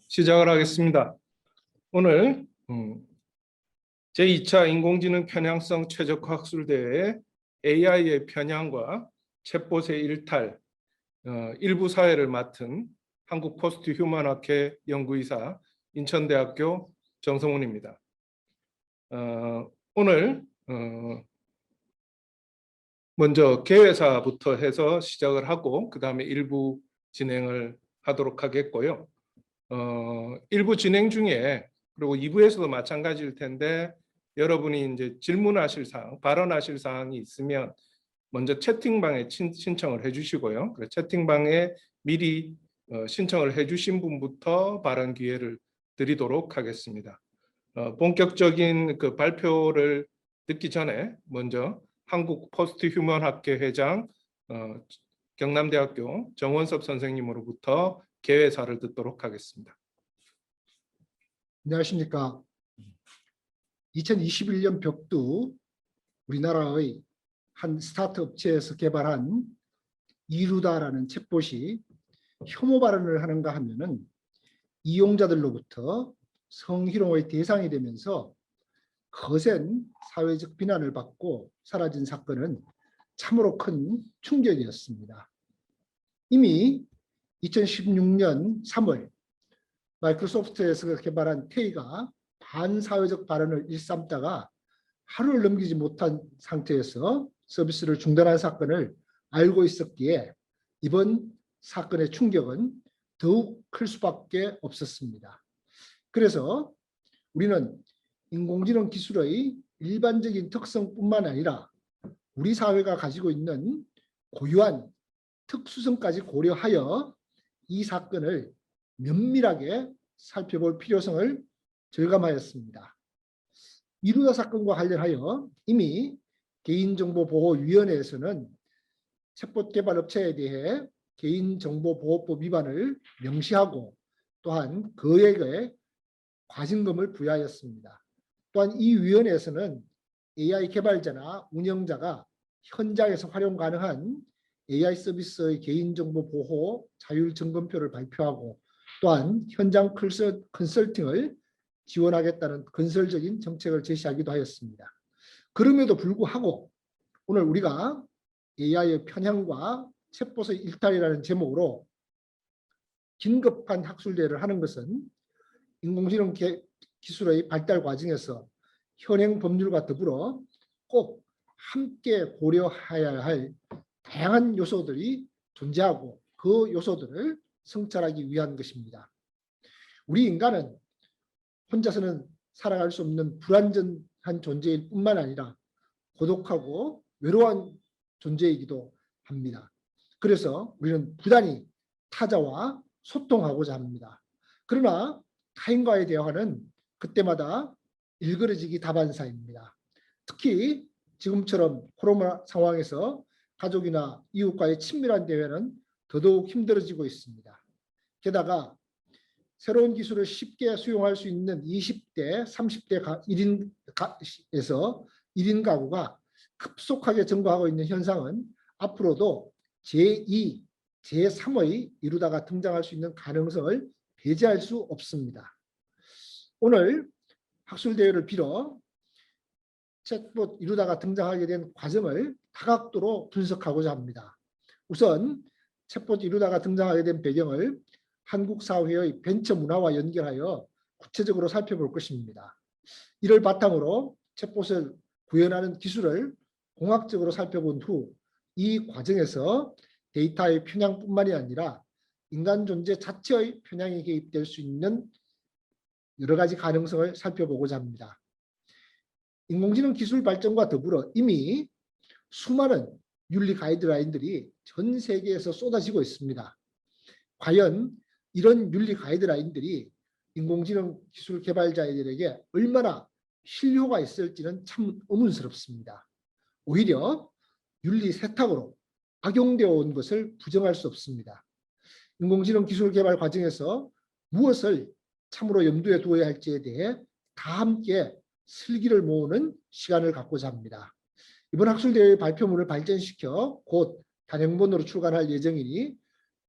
시작을 하겠습니다. 오늘 제2차 인공지능 편향성 최적화 학술대회 AI의 편향과 챗봇의 일탈 일부 사회를 맡은 한국 포스트 휴먼학회 연구이사 인천대학교 정성훈입니다. 오늘 먼저 개회사부터 해서 시작을 하고 그 다음에 일부 진행을 하도록 하겠고요. 일부 진행 중에 그리고 2부에서도 마찬가지일 텐데 여러분이 이제 질문하실 사항, 발언하실 사항이 있으면 먼저 채팅방에 신청을 해주시고요. 그래서 채팅방에 미리 신청을 해주신 분부터 발언 기회를 드리도록 하겠습니다. 본격적인 그 발표를 듣기 전에 먼저 한국 포스트 휴먼 학회 회장 경남대학교 정원섭 선생님으로부터 개회사를 듣도록 하겠습니다. 안녕하십니까. 2021년 벽두 우리나라의 한 스타트 업체에서 개발한 이루다라는 챗봇이 혐오 발언을 하는가 하면은 이용자들로부터 성희롱의 대상이 되면서 거센 사회적 비난을 받고 사라진 사건은 참으로 큰 충격이었습니다. 이미 2016년 3월 마이크로소프트에서 개발한 테이가 반사회적 발언을 일삼다가 하루를 넘기지 못한 상태에서 서비스를 중단한 사건을 알고 있었기에 이번 사건의 충격은 더욱 클 수밖에 없었습니다. 그래서 우리는 인공지능 기술의 일반적인 특성뿐만 아니라 우리 사회가 가지고 있는 고유한 특수성까지 고려하여 이 사건을 면밀하게 살펴볼 필요성을 절감하였습니다. 이루다 사건과 관련하여 이미 개인정보보호위원회에서는 챗봇 개발 업체에 대해 개인정보보호법 위반을 명시하고 또한 거액의 과징금을 부여하였습니다. 또한 이 위원회에서는 AI 개발자나 운영자가 현장에서 활용 가능한 AI 서비스의 개인정보 보호 자율점검표를 발표하고 또한 현장 컨설팅을 지원하겠다는 건설적인 정책을 제시하기도 하였습니다. 그럼에도 불구하고 오늘 우리가 AI의 편향과 챗봇의 일탈이라는 제목으로 긴급한 학술대회를 하는 것은 인공지능 기술의 발달 과정에서 현행 법률과 더불어 꼭 함께 고려해야 할 다양한 요소들이 존재하고 그 요소들을 성찰하기 위한 것입니다. 우리 인간은 혼자서는 살아갈 수 없는 불완전한 존재일 뿐만 아니라 고독하고 외로운 존재이기도 합니다. 그래서 우리는 부단히 타자와 소통하고자 합니다. 그러나 타인과의 대화는 그때마다 일그러지기 다반사입니다. 특히 지금처럼 코로나 상황에서 가족이나 이웃과의 친밀한 대화는 더더욱 힘들어지고 있습니다. 게다가 새로운 기술을 쉽게 수용할 수 있는 20대, 30대 1인에서 1인 가구가 급속하게 증가하고 있는 현상은 앞으로도 제2, 제3의 이루다가 등장할 수 있는 가능성을 배제할 수 없습니다. 오늘 학술대회를 빌어 챗봇 이루다가 등장하게 된 과정을 다각도로 분석하고자 합니다. 우선 챗봇 이루다가 등장하게 된 배경을 한국 사회의 벤처 문화와 연결하여 구체적으로 살펴볼 것입니다. 이를 바탕으로 챗봇을 구현하는 기술을 공학적으로 살펴본 후 이 과정에서 데이터의 편향뿐만이 아니라 인간 존재 자체의 편향이 개입될 수 있는 여러 가지 가능성을 살펴보고자 합니다. 인공지능 기술 발전과 더불어 이미 수많은 윤리 가이드라인들이 전 세계에서 쏟아지고 있습니다. 과연 이런 윤리 가이드라인들이 인공지능 기술 개발자들에게 얼마나 실효가 있을지는 참 의문스럽습니다. 오히려 윤리 세탁으로 악용되어 온 것을 부정할 수 없습니다. 인공지능 기술 개발 과정에서 무엇을 참으로 염두에 두어야 할지에 대해 다 함께 슬기를 모으는 시간을 갖고자 합니다. 이번 학술대회 발표문을 발전시켜 곧 단행본으로 출간할 예정이니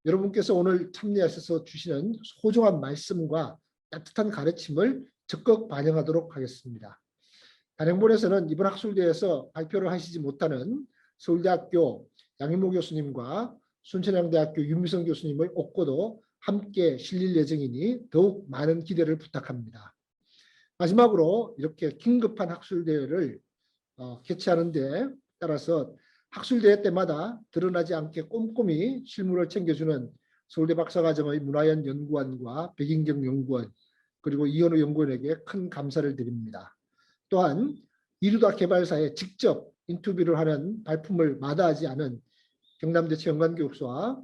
여러분께서 오늘 참여하셔서 주시는 소중한 말씀과 따뜻한 가르침을 적극 반영하도록 하겠습니다. 단행본에서는 이번 학술대회에서 발표를 하시지 못하는 서울대학교 양인모 교수님과 순천향대학교 윤미성 교수님의 옥고도 함께 실릴 예정이니 더욱 많은 기대를 부탁합니다. 마지막으로 이렇게 긴급한 학술대회를 개최하는 데 따라서 학술대회 때마다 드러나지 않게 꼼꼼히 실무를 챙겨주는 서울대 박사과정의 문화연 연구원과 백인경 연구원 그리고 이현우 연구원에게 큰 감사를 드립니다. 또한 이루다 개발사에 직접 인터뷰를 하는 발품을 마다하지 않은 경남대 최영관 교수와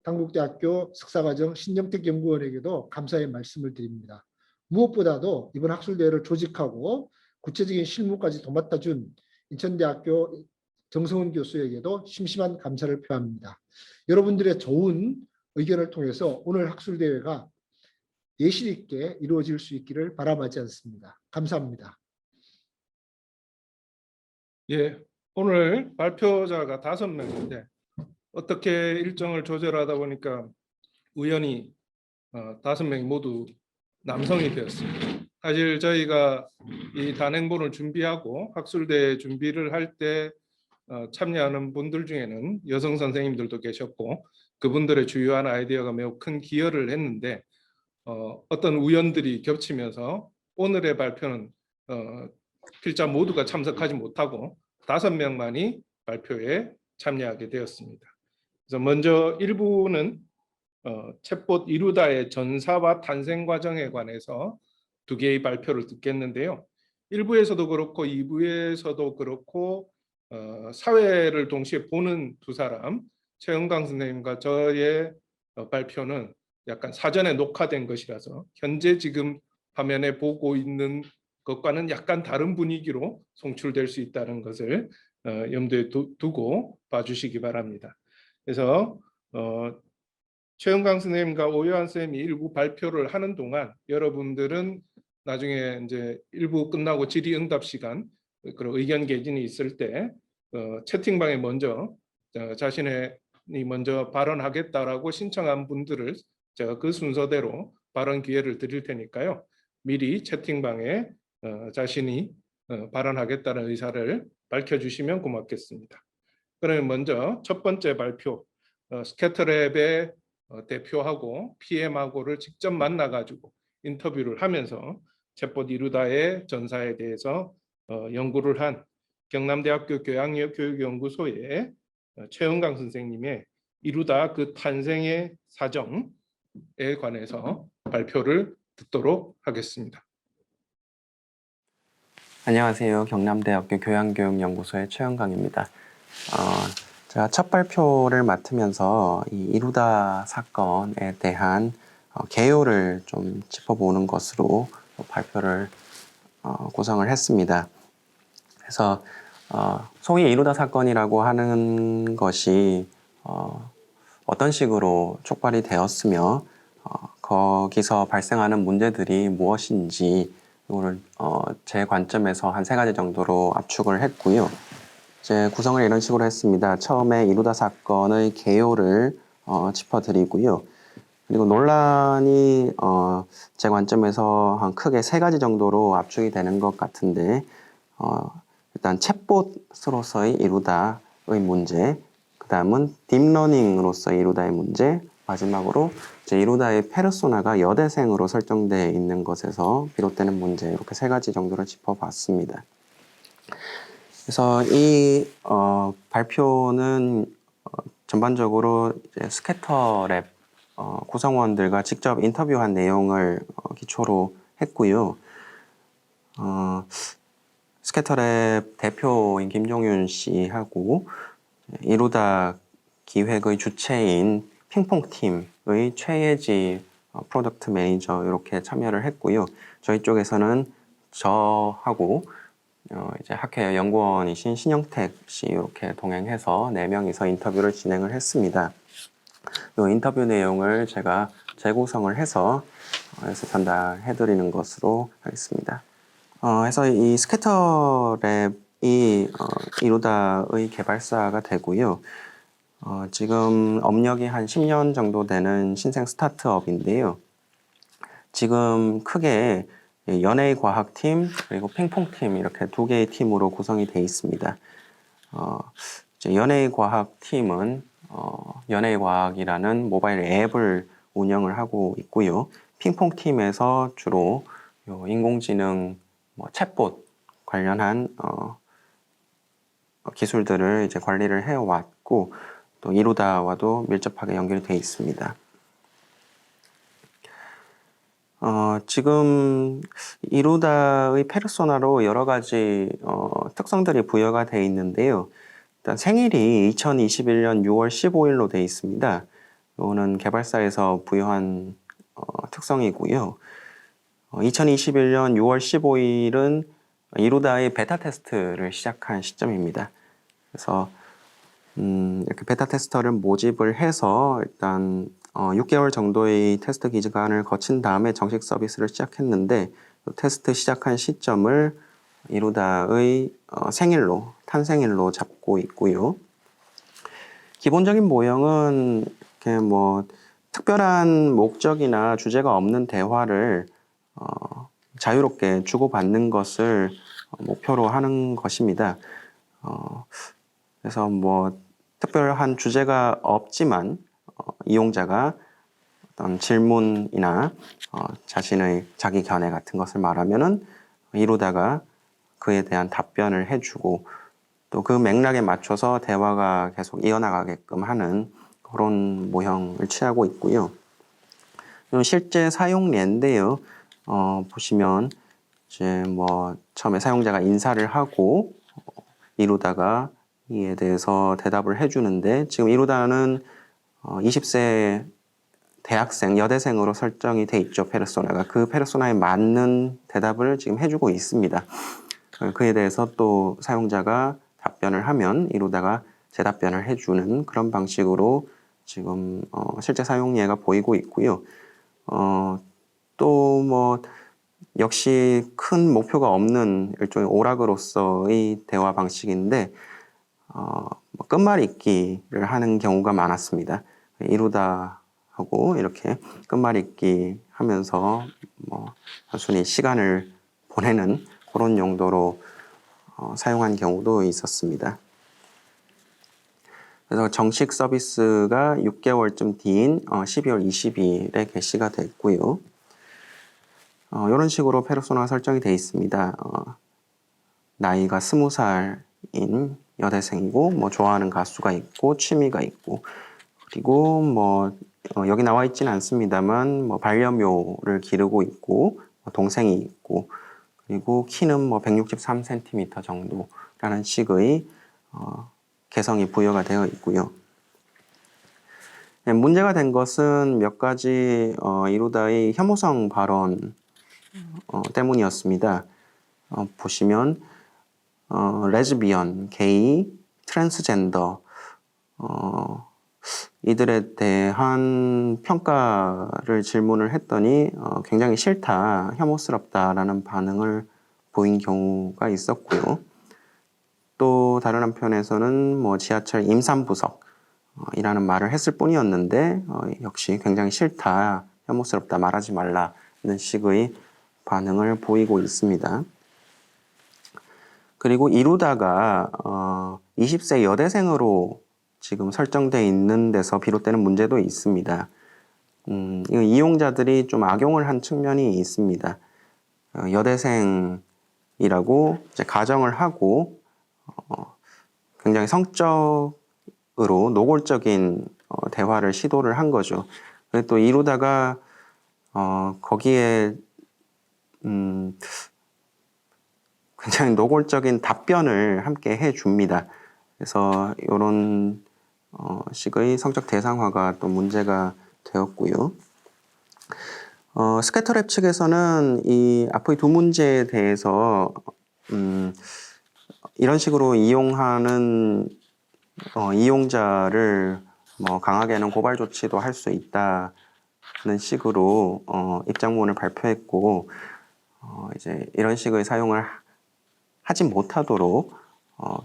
당국대학교 석사과정 신정택 연구원에게도 감사의 말씀을 드립니다. 무엇보다도 이번 학술대회를 조직하고 구체적인 실무까지 도맡아준 인천대학교 정성훈 교수에게도 심심한 감사를 표합니다. 여러분들의 좋은 의견을 통해서 오늘 학술대회가 예실 있게 이루어질 수 있기를 바라마지 않습니다. 감사합니다. 예, 오늘 발표자가 5명인데 어떻게 일정을 조절하다 보니까 우연히 5명이 모두 남성이 되었습니다. 사실 저희가 이 단행본을 준비하고 학술대 준비를 할 때 참여하는 분들 중에는 여성 선생님들도 계셨고 그분들의 주요한 아이디어가 매우 큰 기여를 했는데 어떤 우연들이 겹치면서 오늘의 발표는 필자 모두가 참석하지 못하고 5명만이 발표에 참여하게 되었습니다. 그래서 먼저 1부는 챗봇 이루다의 전사와 탄생 과정에 관해서 2개의 발표를 듣겠는데요. 1부에서도 그렇고 2부에서도 그렇고 사회를 동시에 보는 두 사람, 최은강 선생님과 저의 발표는 약간 사전에 녹화된 것이라서 현재 지금 화면에 보고 있는 것과는 약간 다른 분위기로 송출될 수 있다는 것을 염두에 두고 봐주시기 바랍니다. 그래서 최은강 선생님과 오요한 선생님이 일부 발표를 하는 동안 여러분들은 나중에 이제 일부 끝나고 질의응답 시간 그리고 의견 개진이 있을 때 채팅방에 먼저 자신이 먼저 발언하겠다라고 신청한 분들을 제가 그 순서대로 발언 기회를 드릴 테니까요. 미리 채팅방에 자신이 발언하겠다는 의사를 밝혀주시면 고맙겠습니다. 그러면 먼저 첫 번째 발표, 스캐터랩의 대표하고 PM하고를 직접 만나가지고 인터뷰를 하면서 챗봇 이루다의 전사에 대해서 연구를 한 경남대학교 교양교육연구소의 최은강 선생님의 이루다 그 탄생의 사정에 관해서 발표를 듣도록 하겠습니다. 안녕하세요. 경남대학교 교양교육연구소의 최은강입니다. 제가 첫 발표를 맡으면서 이 이루다 사건에 대한 개요를 좀 짚어보는 것으로 발표를 구성을 했습니다. 그래서 소위 이루다 사건이라고 하는 것이 어떤 식으로 촉발이 되었으며 거기서 발생하는 문제들이 무엇인지 이거를 제 관점에서 한 3가지 정도로 압축을 했고요. 제 구성을 이런 식으로 했습니다. 처음에 이루다 사건의 개요를 짚어드리고요. 그리고 논란이 제 관점에서 한 크게 3가지 정도로 압축이 되는 것 같은데 일단 챗봇으로서의 이루다의 문제, 그 다음은 딥러닝으로서의 이루다의 문제, 마지막으로 이제 이루다의 페르소나가 여대생으로 설정되어 있는 것에서 비롯되는 문제, 이렇게 3가지 정도를 짚어봤습니다. 그래서 이 발표는 전반적으로 이제 스캐터랩 구성원들과 직접 인터뷰한 내용을 기초로 했고요. 스캐터랩 대표인 김종윤 씨하고 이루다 기획의 주체인 핑퐁팀의 최예지 프로덕트 매니저 이렇게 참여를 했고요. 저희 쪽에서는 저하고 이제 학회 연구원이신 신영택 씨 이렇게 동행해서 4명이서 인터뷰를 진행을 했습니다. 이 인터뷰 내용을 제가 재구성을 해서 전달해드리는 것으로 하겠습니다. 그래서 이 스캐터랩이 이루다의 개발사가 되고요. 지금 업력이 한 10년 정도 되는 신생 스타트업인데요. 지금 크게 연예과학팀 그리고 핑퐁팀 이렇게 두 개의 팀으로 구성이 되어 있습니다. 연예과학팀은 연예과학이라는 모바일 앱을 운영을 하고 있고요. 핑퐁팀에서 주로 인공지능 챗봇 관련한 기술들을 이제 관리를 해왔고 또 이루다와도 밀접하게 연결이 되어 있습니다. 지금 이루다의 페르소나로 여러 가지 특성들이 부여가 되어 있는데요. 일단 생일이 2021년 6월 15일로 되어 있습니다. 이거는 개발사에서 부여한 특성이고요. 2021년 6월 15일은 이루다의 베타 테스트를 시작한 시점입니다. 그래서 이렇게 베타 테스터를 모집을 해서 일단 6개월 정도의 테스트 기간을 거친 다음에 정식 서비스를 시작했는데 테스트 시작한 시점을 이루다의 생일로 탄생일로 잡고 있고요. 기본적인 모형은 이렇게 특별한 목적이나 주제가 없는 대화를 자유롭게 주고받는 것을 목표로 하는 것입니다. 그래서 특별한 주제가 없지만 이용자가 어떤 질문이나 자기 견해 같은 것을 말하면은 이루다가 그에 대한 답변을 해주고 또 그 맥락에 맞춰서 대화가 계속 이어나가게끔 하는 그런 모형을 취하고 있고요. 실제 사용례인데요. 보시면 이제 처음에 사용자가 인사를 하고 이루다가 이에 대해서 대답을 해주는데 지금 이루다는 20세 대학생, 여대생으로 설정이 돼 있죠. 페르소나가. 그 페르소나에 맞는 대답을 지금 해주고 있습니다. 그에 대해서 또 사용자가 답변을 하면 이루다가 재답변을 해주는 그런 방식으로 지금 실제 사용 예가 보이고 있고요. 또 역시 큰 목표가 없는 일종의 오락으로서의 대화 방식인데 끝말잇기를 하는 경우가 많았습니다. 이루다하고 이렇게 끝말잇기 하면서 단순히 시간을 보내는 그런 용도로 사용한 경우도 있었습니다. 그래서 정식 서비스가 6개월쯤 뒤인 12월 20일에 개시가 됐고요. 이런 식으로 페르소나 설정이 되어 있습니다. 나이가 20살인 여대생이고 좋아하는 가수가 있고 취미가 있고 그리고 여기 나와 있지는 않습니다만 반려묘를 기르고 있고 동생이 있고 그리고 키는 163cm 정도라는 식의 개성이 부여가 되어 있고요. 문제가 된 것은 몇 가지 이루다의 혐오성 발언 때문이었습니다. 보시면 레즈비언, 게이, 트랜스젠더 이들에 대한 평가를 질문을 했더니 굉장히 싫다, 혐오스럽다라는 반응을 보인 경우가 있었고요. 또 다른 한편에서는 지하철 임산부석이라는 말을 했을 뿐이었는데 역시 굉장히 싫다, 혐오스럽다, 말하지 말라는 식의 반응을 보이고 있습니다. 그리고 이루다가 20세 여대생으로 지금 설정되어 있는 데서 비롯되는 문제도 있습니다. 이용자들이 좀 악용을 한 측면이 있습니다. 여대생이라고 이제 가정을 하고 굉장히 성적으로 노골적인 대화를 시도를 한 거죠. 그리고 또 이루다가 거기에 굉장히 노골적인 답변을 함께 해줍니다. 그래서 이런 식의 성적 대상화가 또 문제가 되었고요. 스캐터랩 측에서는 이 앞의 두 문제에 대해서 이런 식으로 이용하는 이용자를 강하게는 고발 조치도 할 수 있다는 식으로 입장문을 발표했고 이제 이런 식의 사용을 하지 못하도록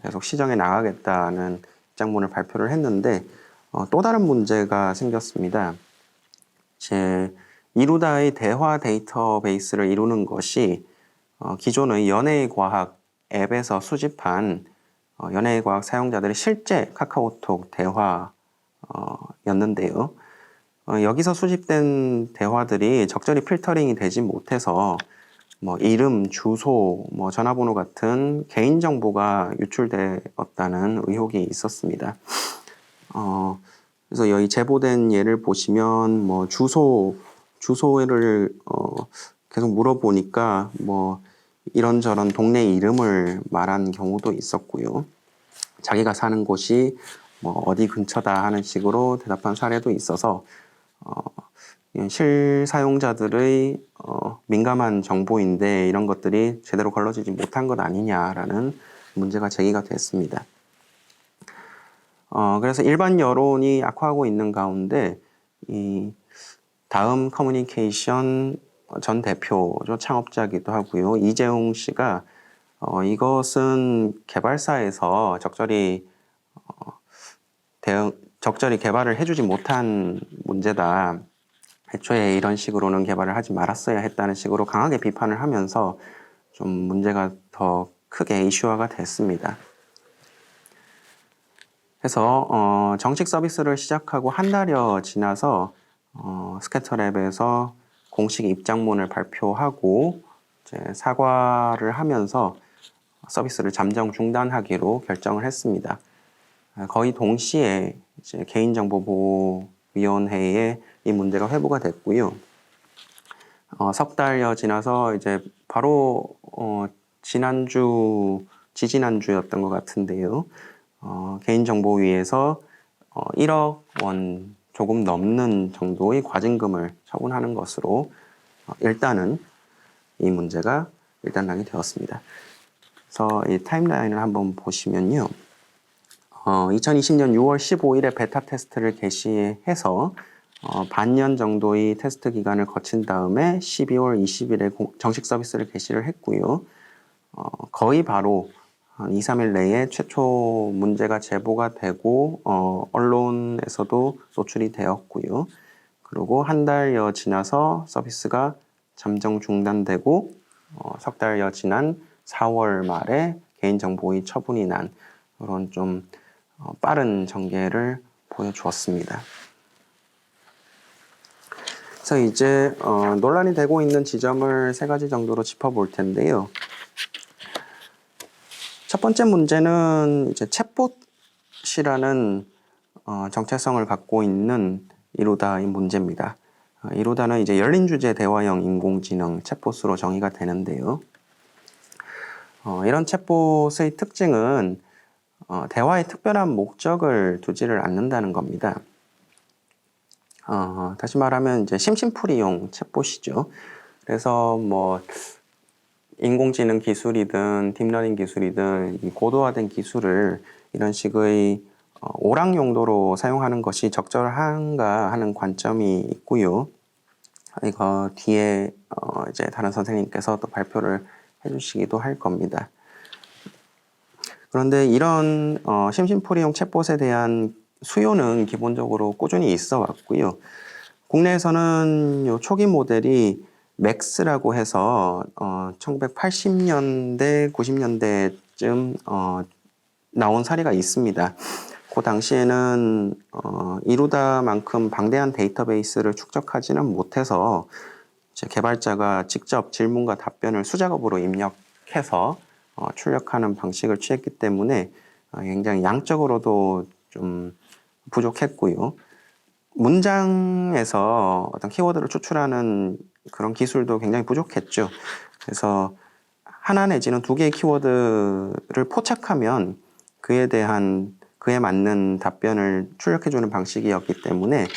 계속 시정해 나가겠다는 입장문을 발표를 했는데 또 다른 문제가 생겼습니다. 제 이루다의 대화 데이터베이스를 이루는 것이 기존의 연예과학 앱에서 수집한 연예과학 사용자들의 실제 카카오톡 대화였는데요. 여기서 수집된 대화들이 적절히 필터링이 되지 못해서 이름, 주소, 전화번호 같은 개인정보가 유출되었다는 의혹이 있었습니다. 그래서 여기 제보된 예를 보시면 주소를 계속 물어보니까 이런저런 동네 이름을 말한 경우도 있었고요. 자기가 사는 곳이 어디 근처다 하는 식으로 대답한 사례도 있어서 실사용자들의 민감한 정보인데 이런 것들이 제대로 걸러지지 못한 것 아니냐라는 문제가 제기가 됐습니다. 그래서 일반 여론이 악화하고 있는 가운데 이 다음 커뮤니케이션 전 대표죠, 창업자기도 하고요, 이재용 씨가 이것은 개발사에서 적절히 개발을 해주지 못한 문제다. 애초에 이런 식으로는 개발을 하지 말았어야 했다는 식으로 강하게 비판을 하면서 좀 문제가 더 크게 이슈화가 됐습니다. 그래서 정식 서비스를 시작하고 한 달여 지나서 스캐터랩에서 공식 입장문을 발표하고 이제 사과를 하면서 서비스를 잠정 중단하기로 결정을 했습니다. 거의 동시에 이제 개인정보보호위원회에 이 문제가 회부가 됐고요. 석 달여 지나서 이제 바로 지지난주였던 것 같은데요. 개인정보위에서 1억 원 조금 넘는 정도의 과징금을 처분하는 것으로 일단은 이 문제가 일단락이 되었습니다. 그래서 이 타임라인을 한번 보시면요. 2020년 6월 15일에 베타 테스트를 개시해서 반년 정도의 테스트 기간을 거친 다음에 12월 20일에 정식 서비스를 개시를 했고요. 거의 바로 한 2, 3일 내에 최초 문제가 제보가 되고 언론에서도 노출이 되었고요. 그리고 한 달여 지나서 서비스가 잠정 중단되고 석 달여 지난 4월 말에 개인정보의 처분이 난 그런 좀 빠른 전개를 보여주었습니다. 그래서 이제 논란이 되고 있는 지점을 3가지 정도로 짚어볼 텐데요. 첫 번째 문제는 이제 챗봇이라는 정체성을 갖고 있는 이루다의 문제입니다. 이루다는 이제 열린 주제 대화형 인공지능 챗봇으로 정의가 되는데요. 이런 챗봇의 특징은 대화에 특별한 목적을 두지를 않는다는 겁니다. 다시 말하면 이제 심심풀이용 챗봇이죠. 그래서 인공지능 기술이든 딥러닝 기술이든 이 고도화된 기술을 이런 식의 오락 용도로 사용하는 것이 적절한가 하는 관점이 있고요. 이거 뒤에 이제 다른 선생님께서 또 발표를 해주시기도 할 겁니다. 그런데 이런 심심풀이용 챗봇에 대한 수요는 기본적으로 꾸준히 있어 왔고요. 국내에서는 요 초기 모델이 맥스라고 해서 1980년대, 90년대쯤 나온 사례가 있습니다. 그 당시에는 이루다만큼 방대한 데이터베이스를 축적하지는 못해서 이제 개발자가 직접 질문과 답변을 수작업으로 입력해서 출력하는 방식을 취했기 때문에 굉장히 양적으로도 좀 부족했고요. 문장에서 어떤 키워드를 추출하는 그런 기술도 굉장히 부족했죠. 그래서 하나 내지는 2개의 키워드를 포착하면 그에 맞는 답변을 출력해주는 방식이었기 때문에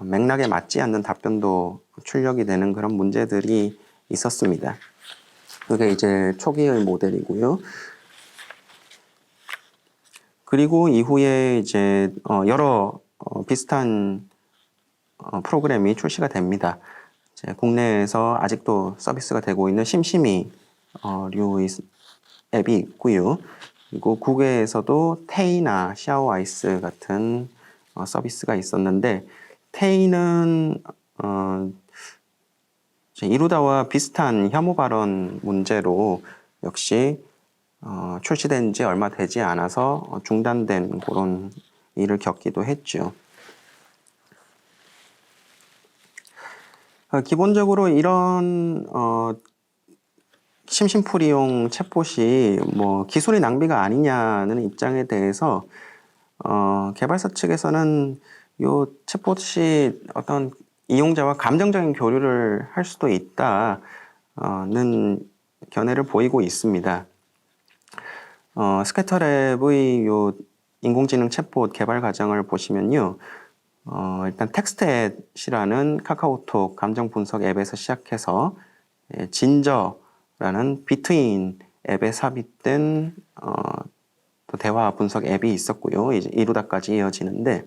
맥락에 맞지 않는 답변도 출력이 되는 그런 문제들이 있었습니다. 그게 이제 초기의 모델이고요. 그리고 이후에 이제 여러 비슷한 프로그램이 출시가 됩니다. 이제 국내에서 아직도 서비스가 되고 있는 심심이류의 앱이 있고요. 그리고 국외에서도 테이나 샤오아이스 같은 서비스가 있었는데 테이는 이루다와 비슷한 혐오 발언 문제로 역시 출시된 지 얼마 되지 않아서 중단된 그런 일을 겪기도 했죠. 기본적으로 이런 심심풀이용 챗봇이 뭐 기술의 낭비가 아니냐는 입장에 대해서 개발사 측에서는 요 챗봇이 어떤 이용자와 감정적인 교류를 할 수도 있다는 견해를 보이고 있습니다. 스캐터랩의 요 인공지능 챗봇 개발 과정을 보시면요. 일단 텍스트잇이라는 카카오톡 감정 분석 앱에서 시작해서 진저라는 비트윈 앱에 삽입된 또 대화 분석 앱이 있었고요. 이제 이루다까지 이어지는데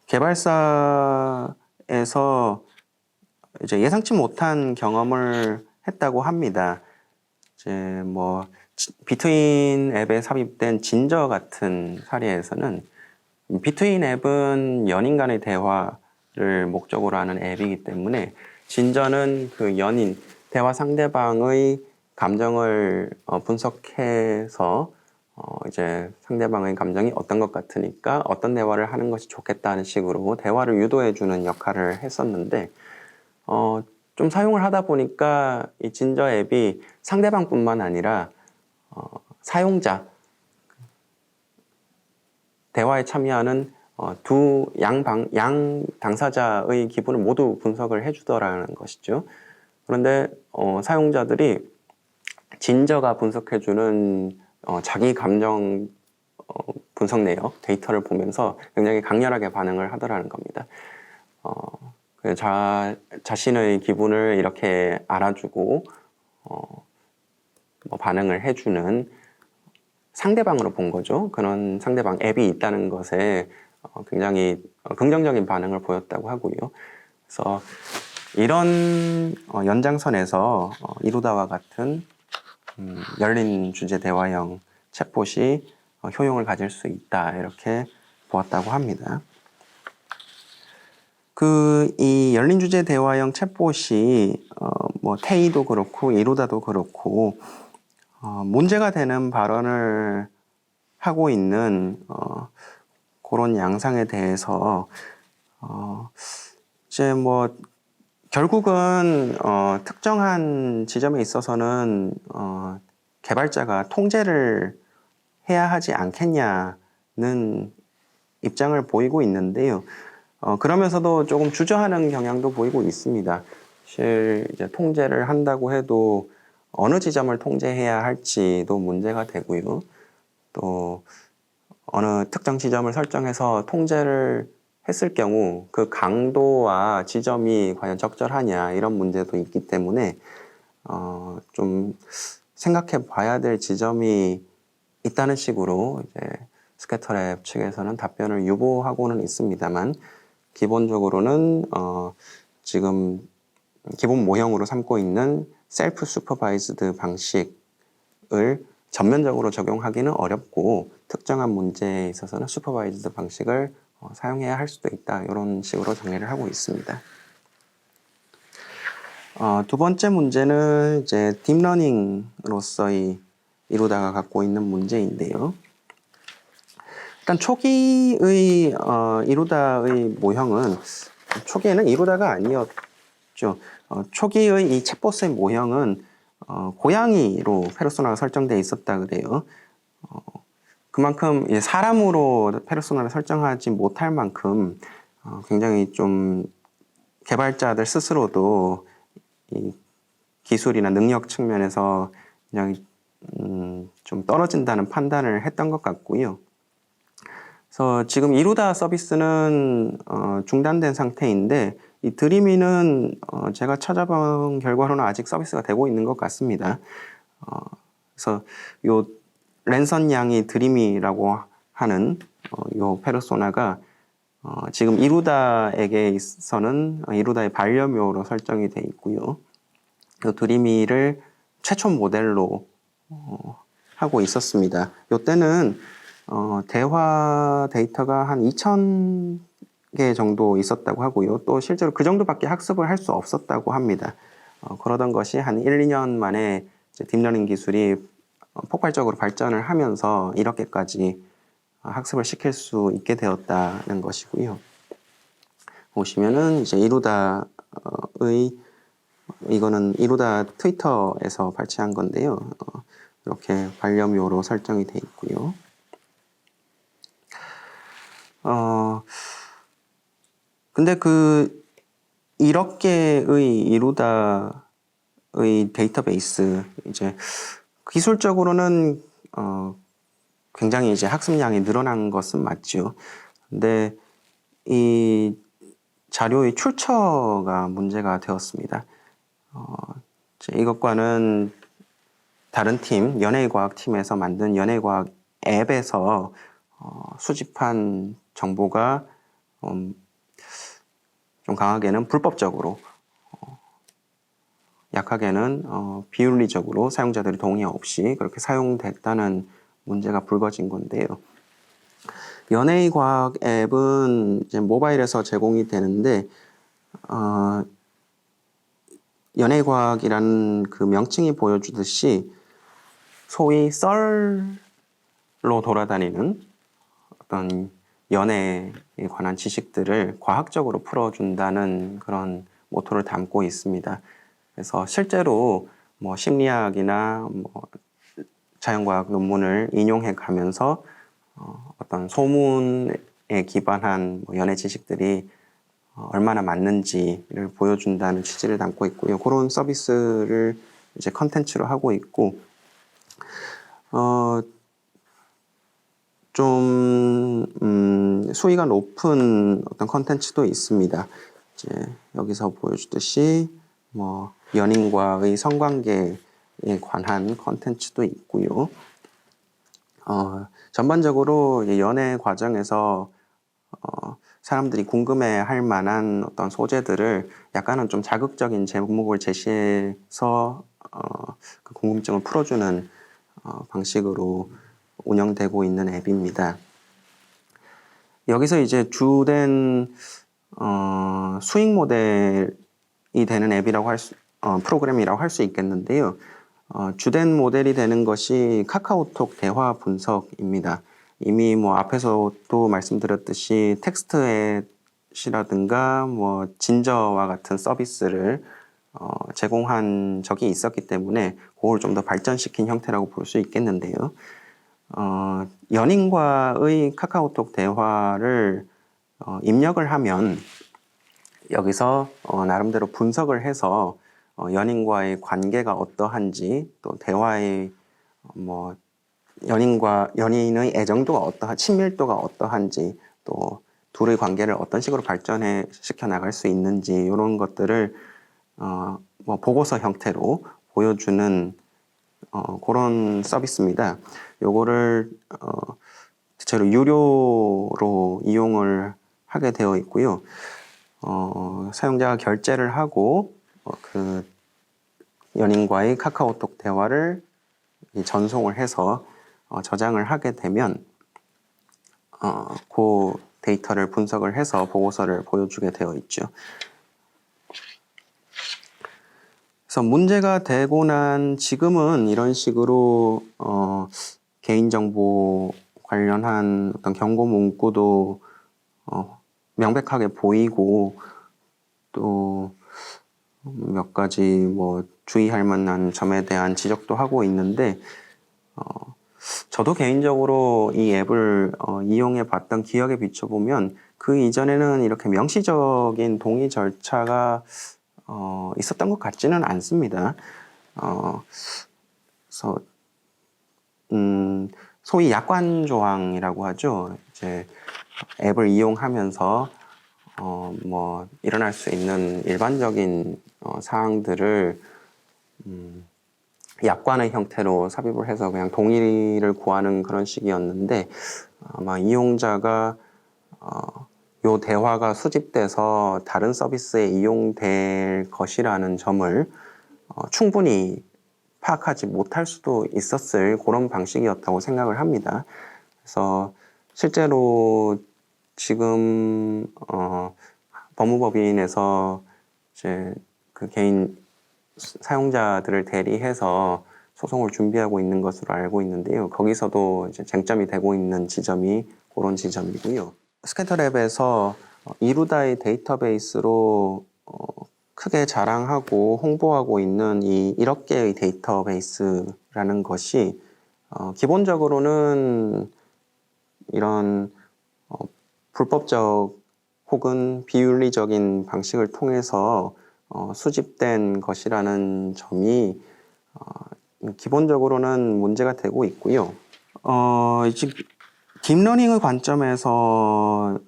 개발사에서 이제 예상치 못한 경험을 했다고 합니다. 이제 뭐 비트윈 앱에 삽입된 진저 같은 사례에서는 비트윈 앱은 연인 간의 대화를 목적으로 하는 앱이기 때문에 진저는 그 연인, 대화 상대방의 감정을 분석해서 이제 상대방의 감정이 어떤 것 같으니까 어떤 대화를 하는 것이 좋겠다는 식으로 대화를 유도해주는 역할을 했었는데 좀 사용을 하다 보니까 이 진저 앱이 상대방뿐만 아니라 사용자, 대화에 참여하는 양 당사자의 기분을 모두 분석을 해주더라는 것이죠. 그런데 사용자들이 진저가 분석해주는 자기 감정 분석 내역 데이터를 보면서 굉장히 강렬하게 반응을 하더라는 겁니다. 자신의 기분을 이렇게 알아주고 반응을 해주는 상대방으로 본 거죠. 그런 상대방 앱이 있다는 것에 굉장히 긍정적인 반응을 보였다고 하고요. 그래서 이런 연장선에서 이루다와 같은 열린 주제 대화형 챗봇이 효용을 가질 수 있다 이렇게 보았다고 합니다. 이 열린 주제 대화형 챗봇이 뭐 테이도 그렇고 이루다도 그렇고 문제가 되는 발언을 하고 있는 그런 양상에 대해서 이제 뭐 결국은 특정한 지점에 있어서는 개발자가 통제를 해야 하지 않겠냐는 입장을 보이고 있는데요. 그러면서도 조금 주저하는 경향도 보이고 있습니다. 사실 이제 통제를 한다고 해도 어느 지점을 통제해야 할지도 문제가 되고요. 또 어느 특정 지점을 설정해서 통제를 했을 경우 그 강도와 지점이 과연 적절하냐 이런 문제도 있기 때문에 좀 생각해 봐야 될 지점이 있다는 식으로 이제 스캐터랩 측에서는 답변을 유보하고는 있습니다만 기본적으로는 지금 기본 모형으로 삼고 있는 셀프 슈퍼바이즈드 방식을 전면적으로 적용하기는 어렵고 특정한 문제에 있어서는 슈퍼바이즈드 방식을 사용해야 할 수도 있다 이런 식으로 정의를 하고 있습니다. 두 번째 문제는 이제 딥러닝으로서의 이루다가 갖고 있는 문제인데요. 일단 초기의 이루다의 모형은 초기에는 이루다가 아니었죠. 초기의 이 챗봇의 모형은 고양이로 페르소나가 설정되어 있었다 그래요. 그만큼 이제 사람으로 페르소나를 설정하지 못할 만큼 굉장히 좀 개발자들 스스로도 이 기술이나 능력 측면에서 그냥 좀 떨어진다는 판단을 했던 것 같고요. 그래서 지금 이루다 서비스는 중단된 상태인데 이 드리미는 제가 찾아본 결과로는 아직 서비스가 되고 있는 것 같습니다. 그래서 요 랜선 양이 드리미라고 하는 요 페르소나가 지금 이루다에게서는 이루다의 반려묘로 설정이 되어 있고요. 그 드리미를 최초 모델로 하고 있었습니다. 요때는 대화 데이터가 한 2,000개 정도 있었다고 하고요. 또 실제로 그 정도밖에 학습을 할 수 없었다고 합니다. 그러던 것이 한 1, 2년 만에 이제 딥러닝 기술이 폭발적으로 발전을 하면서 이렇게까지 학습을 시킬 수 있게 되었다는 것이고요. 보시면은 이제 이루다의 이거는 이루다 트위터에서 발췌한 건데요. 이렇게 반려묘로 설정이 되어 있고요. 근데 이렇게의 이루다의 데이터베이스 이제 기술적으로는 굉장히 이제 학습량이 늘어난 것은 맞죠. 근데 이 자료의 출처가 문제가 되었습니다. 이것과는 다른 팀, 연예과학팀에서 만든 연예과학 앱에서 수집한 정보가 좀 강하게는 불법적으로, 약하게는 비윤리적으로 사용자들의 동의 없이 그렇게 사용됐다는 문제가 불거진 건데요. 연예과학 앱은 이제 모바일에서 제공이 되는데 연예과학이라는 그 명칭이 보여주듯이 소위 썰로 돌아다니는 어떤 연애에 관한 지식들을 과학적으로 풀어준다는 그런 모토를 담고 있습니다. 그래서 실제로 뭐 심리학이나 뭐 자연과학 논문을 인용해 가면서 어떤 소문에 기반한 뭐 연애 지식들이 얼마나 맞는지를 보여준다는 취지를 담고 있고요. 그런 서비스를 이제 컨텐츠로 하고 있고, 수위가 높은 어떤 컨텐츠도 있습니다. 이제 여기서 보여주듯이 뭐 연인과의 성관계에 관한 컨텐츠도 있고요. 전반적으로 연애 과정에서 사람들이 궁금해할 만한 어떤 소재들을 약간은 좀 자극적인 제목을 제시해서 그 궁금증을 풀어주는 방식으로 운영되고 있는 앱입니다. 여기서 이제 주된 수익 모델이 되는 앱이라고 프로그램이라고 할 수 있겠는데요. 주된 모델이 되는 것이 카카오톡 대화 분석입니다. 이미 뭐 앞에서도 말씀드렸듯이 텍스트잇이라든가 뭐 진저와 같은 서비스를 제공한 적이 있었기 때문에 그걸 좀 더 발전시킨 형태라고 볼 수 있겠는데요. 연인과의 카카오톡 대화를 입력을 하면 여기서 나름대로 분석을 해서 연인과의 관계가 어떠한지, 또 대화의 뭐 연인의 애정도가 친밀도가 어떠한지, 또 둘의 관계를 어떤 식으로 발전시켜 나갈 수 있는지 이런 것들을 뭐 보고서 형태로 보여주는 그런 서비스입니다. 요거를 대체로 유료로 이용을 하게 되어 있고요. 사용자가 결제를 하고 그 연인과의 카카오톡 대화를 전송을 해서 저장을 하게 되면 그 데이터를 분석을 해서 보고서를 보여주게 되어 있죠. 그래서 문제가 되고 난 지금은 이런 식으로 개인정보 관련한 어떤 경고 문구도 명백하게 보이고, 또 몇 가지 뭐 주의할 만한 점에 대한 지적도 하고 있는데, 저도 개인적으로 이 앱을 이용해 봤던 기억에 비춰보면 그 이전에는 이렇게 명시적인 동의 절차가 있었던 것 같지는 않습니다. 그래서 소위 약관 조항이라고 하죠. 이제 앱을 이용하면서 뭐 일어날 수 있는 일반적인 사항들을 약관의 형태로 삽입을 해서 그냥 동의를 구하는 그런 식이었는데, 아마 이용자가 요 대화가 수집돼서 다른 서비스에 이용될 것이라는 점을 충분히 파악하지 못할 수도 있었을 그런 방식이었다고 생각을 합니다. 그래서 실제로 지금 법무법인에서 이제 그 개인 사용자들을 대리해서 소송을 준비하고 있는 것으로 알고 있는데요. 거기서도 이제 쟁점이 되고 있는 지점이 그런 지점이고요. 스캐터랩에서 이루다의 데이터베이스로 크게 자랑하고 홍보하고 있는 이 1억 개의 데이터베이스라는 것이 기본적으로는 이런 불법적 혹은 비윤리적인 방식을 통해서 수집된 것이라는 점이 기본적으로는 문제가 되고 있고요. 이제 딥러닝의 관점에서는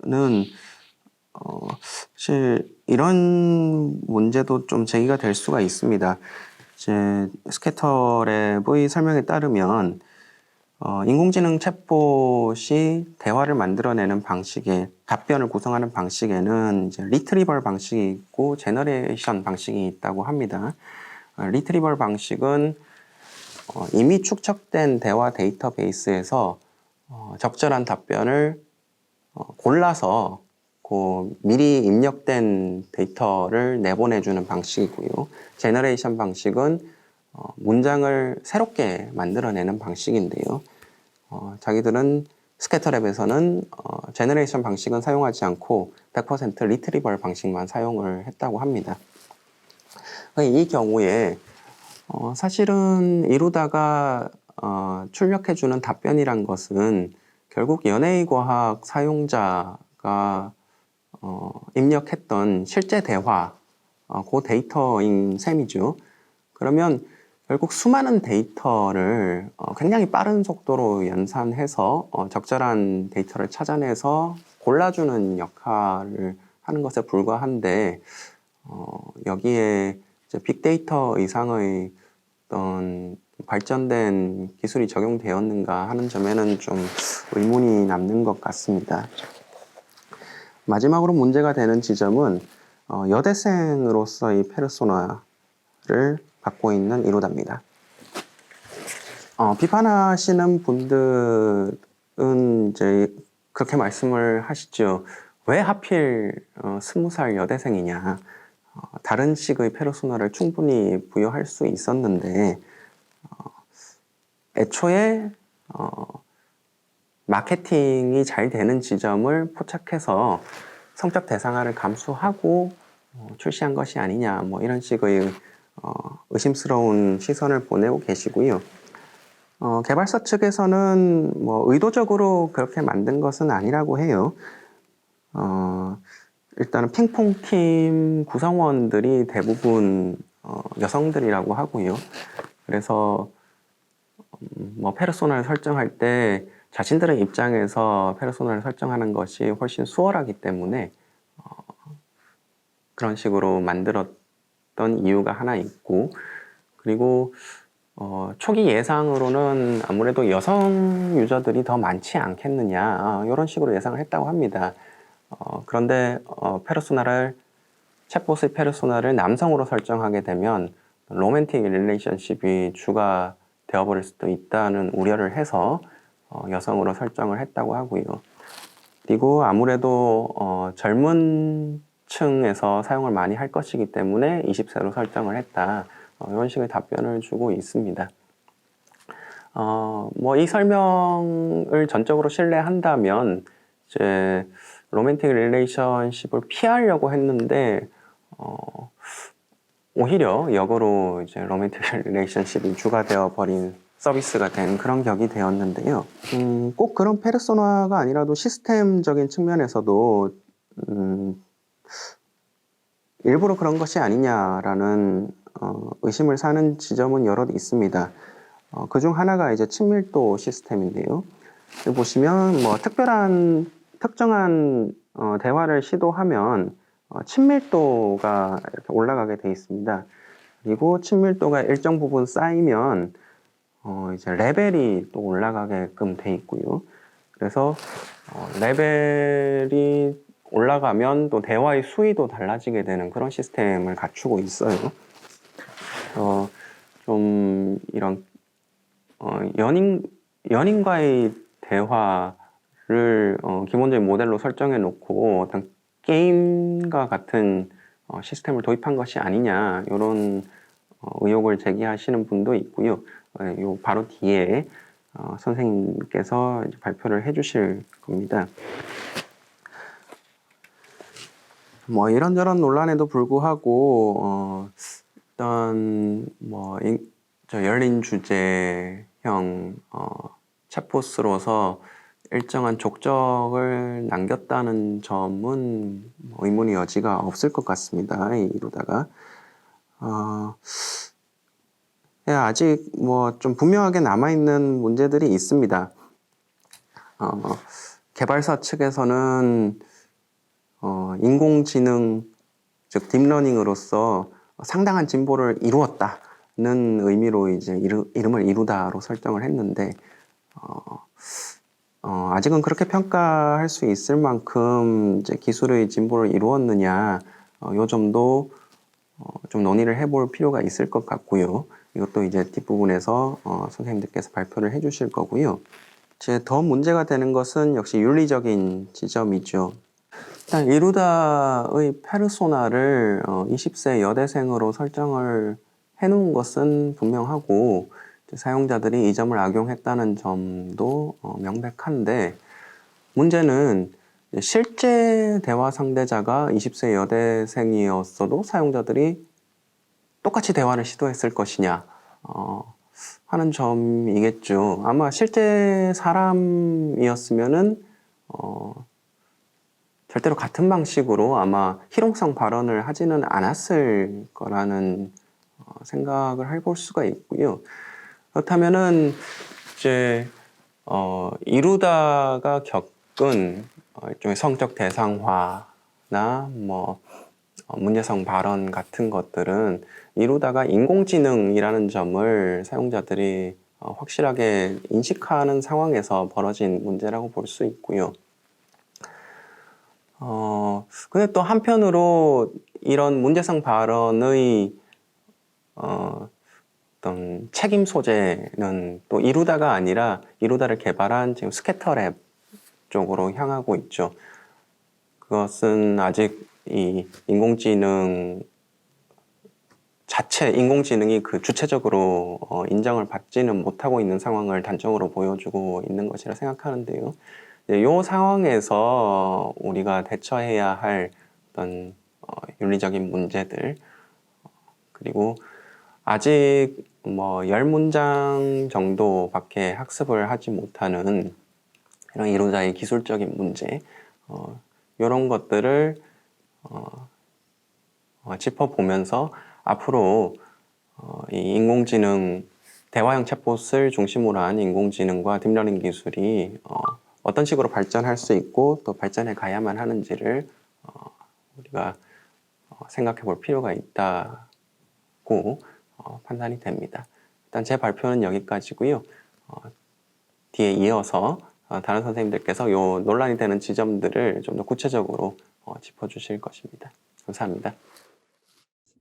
사실 이런 문제도 좀 제기가 될 수가 있습니다. 이제 스캐터랩의 설명에 따르면 인공지능 챗봇이 대화를 만들어내는 방식에 답변을 구성하는 방식에는 이제 리트리벌 방식이 있고 제너레이션 방식이 있다고 합니다. 리트리벌 방식은 이미 축적된 대화 데이터베이스에서 적절한 답변을 골라서 그 미리 입력된 데이터를 내보내주는 방식이고요. 제너레이션 방식은 문장을 새롭게 만들어내는 방식인데요. 자기들은 스캐터랩에서는 제너레이션 방식은 사용하지 않고 100% 리트리벌 방식만 사용을 했다고 합니다. 이 경우에 사실은 이루다가 출력해주는 답변이란 것은 결국 연예의 과학 사용자가 입력했던 실제 대화, 그 데이터인 셈이죠. 그러면 결국 수많은 데이터를 굉장히 빠른 속도로 연산해서 적절한 데이터를 찾아내서 골라주는 역할을 하는 것에 불과한데 여기에 이제 빅데이터 이상의 어떤 발전된 기술이 적용되었는가 하는 점에는 좀 의문이 남는 것 같습니다. 마지막으로 문제가 되는 지점은 여대생으로서의 페르소나를 갖고 있는 이루다입니다. 비판하시는 분들은 이제 그렇게 말씀을 하시죠. 왜 하필 20살 여대생이냐? 다른 식의 페르소나를 충분히 부여할 수 있었는데 애초에 마케팅이 잘 되는 지점을 포착해서 성적 대상화를 감수하고 출시한 것이 아니냐, 뭐 이런 식의 의심스러운 시선을 보내고 계시고요. 개발사 측에서는 뭐 의도적으로 그렇게 만든 것은 아니라고 해요. 일단은 핑퐁팀 구성원들이 대부분 여성들이라고 하고요. 그래서 뭐 페르소나를 설정할 때 자신들의 입장에서 페르소나를 설정하는 것이 훨씬 수월하기 때문에 그런 식으로 만들었던 이유가 하나 있고, 그리고 초기 예상으로는 아무래도 여성 유저들이 더 많지 않겠느냐 이런 식으로 예상을 했다고 합니다. 그런데 챗봇의 페르소나를 남성으로 설정하게 되면 로맨틱 릴레이션십이 주가 되어버릴 수도 있다는 우려를 해서 여성으로 설정을 했다고 하고요. 그리고 아무래도 젊은 층에서 사용을 많이 할 것이기 때문에 20세로 설정을 했다. 이런 식의 답변을 주고 있습니다. 뭐 이 설명을 전적으로 신뢰한다면 이제 로맨틱 릴레이션십을 피하려고 했는데 오히려 역으로 이제 로맨틱 릴레이션십이 주가 되어버린 서비스가 된 그런 격이 되었는데요. 꼭 그런 페르소나가 아니라도 시스템적인 측면에서도 일부러 그런 것이 아니냐라는 의심을 사는 지점은 여럿 있습니다. 그중 하나가 이제 친밀도 시스템인데요. 여기 보시면 뭐 특정한 대화를 시도하면 친밀도가 이렇게 올라가게 되어 있습니다. 그리고 친밀도가 일정 부분 쌓이면 이제 레벨이 또 올라가게끔 돼 있고요. 그래서 레벨이 올라가면 또 대화의 수위도 달라지게 되는 그런 시스템을 갖추고 있어요. 좀 이런 연인과의 대화를 기본적인 모델로 설정해 놓고 어떤 게임과 같은 시스템을 도입한 것이 아니냐 이런 의혹을 제기하시는 분도 있고요. 요 바로 뒤에 선생님께서 이제 발표를 해주실 겁니다. 뭐 이런저런 논란에도 불구하고 일단 뭐 저 열린 주제형 챗봇으로서 일정한 족적을 남겼다는 점은 뭐 의문의 여지가 없을 것 같습니다. 이루다가 아직 뭐 좀 분명하게 남아있는 문제들이 있습니다. 개발사 측에서는 인공지능, 즉 딥러닝으로서 상당한 진보를 이루었다는 의미로 이제 이름을 이루다로 설정을 했는데 아직은 그렇게 평가할 수 있을 만큼 이제 기술의 진보를 이루었느냐 요 점도 좀 논의를 해볼 필요가 있을 것 같고요. 이것도 이제 뒷부분에서 선생님들께서 발표를 해주실 거고요. 이제 더 문제가 되는 것은 역시 윤리적인 지점이죠. 일단 이루다의 페르소나를 20세 여대생으로 설정을 해놓은 것은 분명하고 사용자들이 이 점을 악용했다는 점도 명백한데 문제는 실제 대화 상대자가 20세 여대생이었어도 사용자들이 똑같이 대화를 시도했을 것이냐 하는 점이겠죠. 아마 실제 사람이었으면은 절대로 같은 방식으로 아마 희롱성 발언을 하지는 않았을 거라는 생각을 해볼 수가 있고요. 그렇다면은 이제 이루다가 겪은 일종의 성적 대상화나 뭐 문제성 발언 같은 것들은 이루다가 인공지능이라는 점을 사용자들이 확실하게 인식하는 상황에서 벌어진 문제라고 볼 수 있고요. 근데 또 한편으로 이런 문제성 발언의 어떤 책임 소재는 또 이루다가 아니라 이루다를 개발한 지금 스캐터랩 쪽으로 향하고 있죠. 그것은 아직 이 인공지능이 그 주체적으로 인정을 받지는 못하고 있는 상황을 단적으로 보여주고 있는 것이라 생각하는데요. 이 상황에서 우리가 대처해야 할 어떤 윤리적인 문제들 그리고 아직 뭐 10문장 정도밖에 학습을 하지 못하는 이런 이루다의 기술적인 문제 이런 것들을 짚어보면서 앞으로 이 인공지능 대화형 챗봇을 중심으로 한 인공지능과 딥러닝 기술이 어떤 식으로 발전할 수 있고 또 발전해 가야만 하는지를 우리가 생각해 볼 필요가 있다고 판단이 됩니다. 일단 제 발표는 여기까지고요. 뒤에 이어서 다른 선생님들께서 요 논란이 되는 지점들을 좀 더 구체적으로 짚어주실 것입니다. 감사합니다.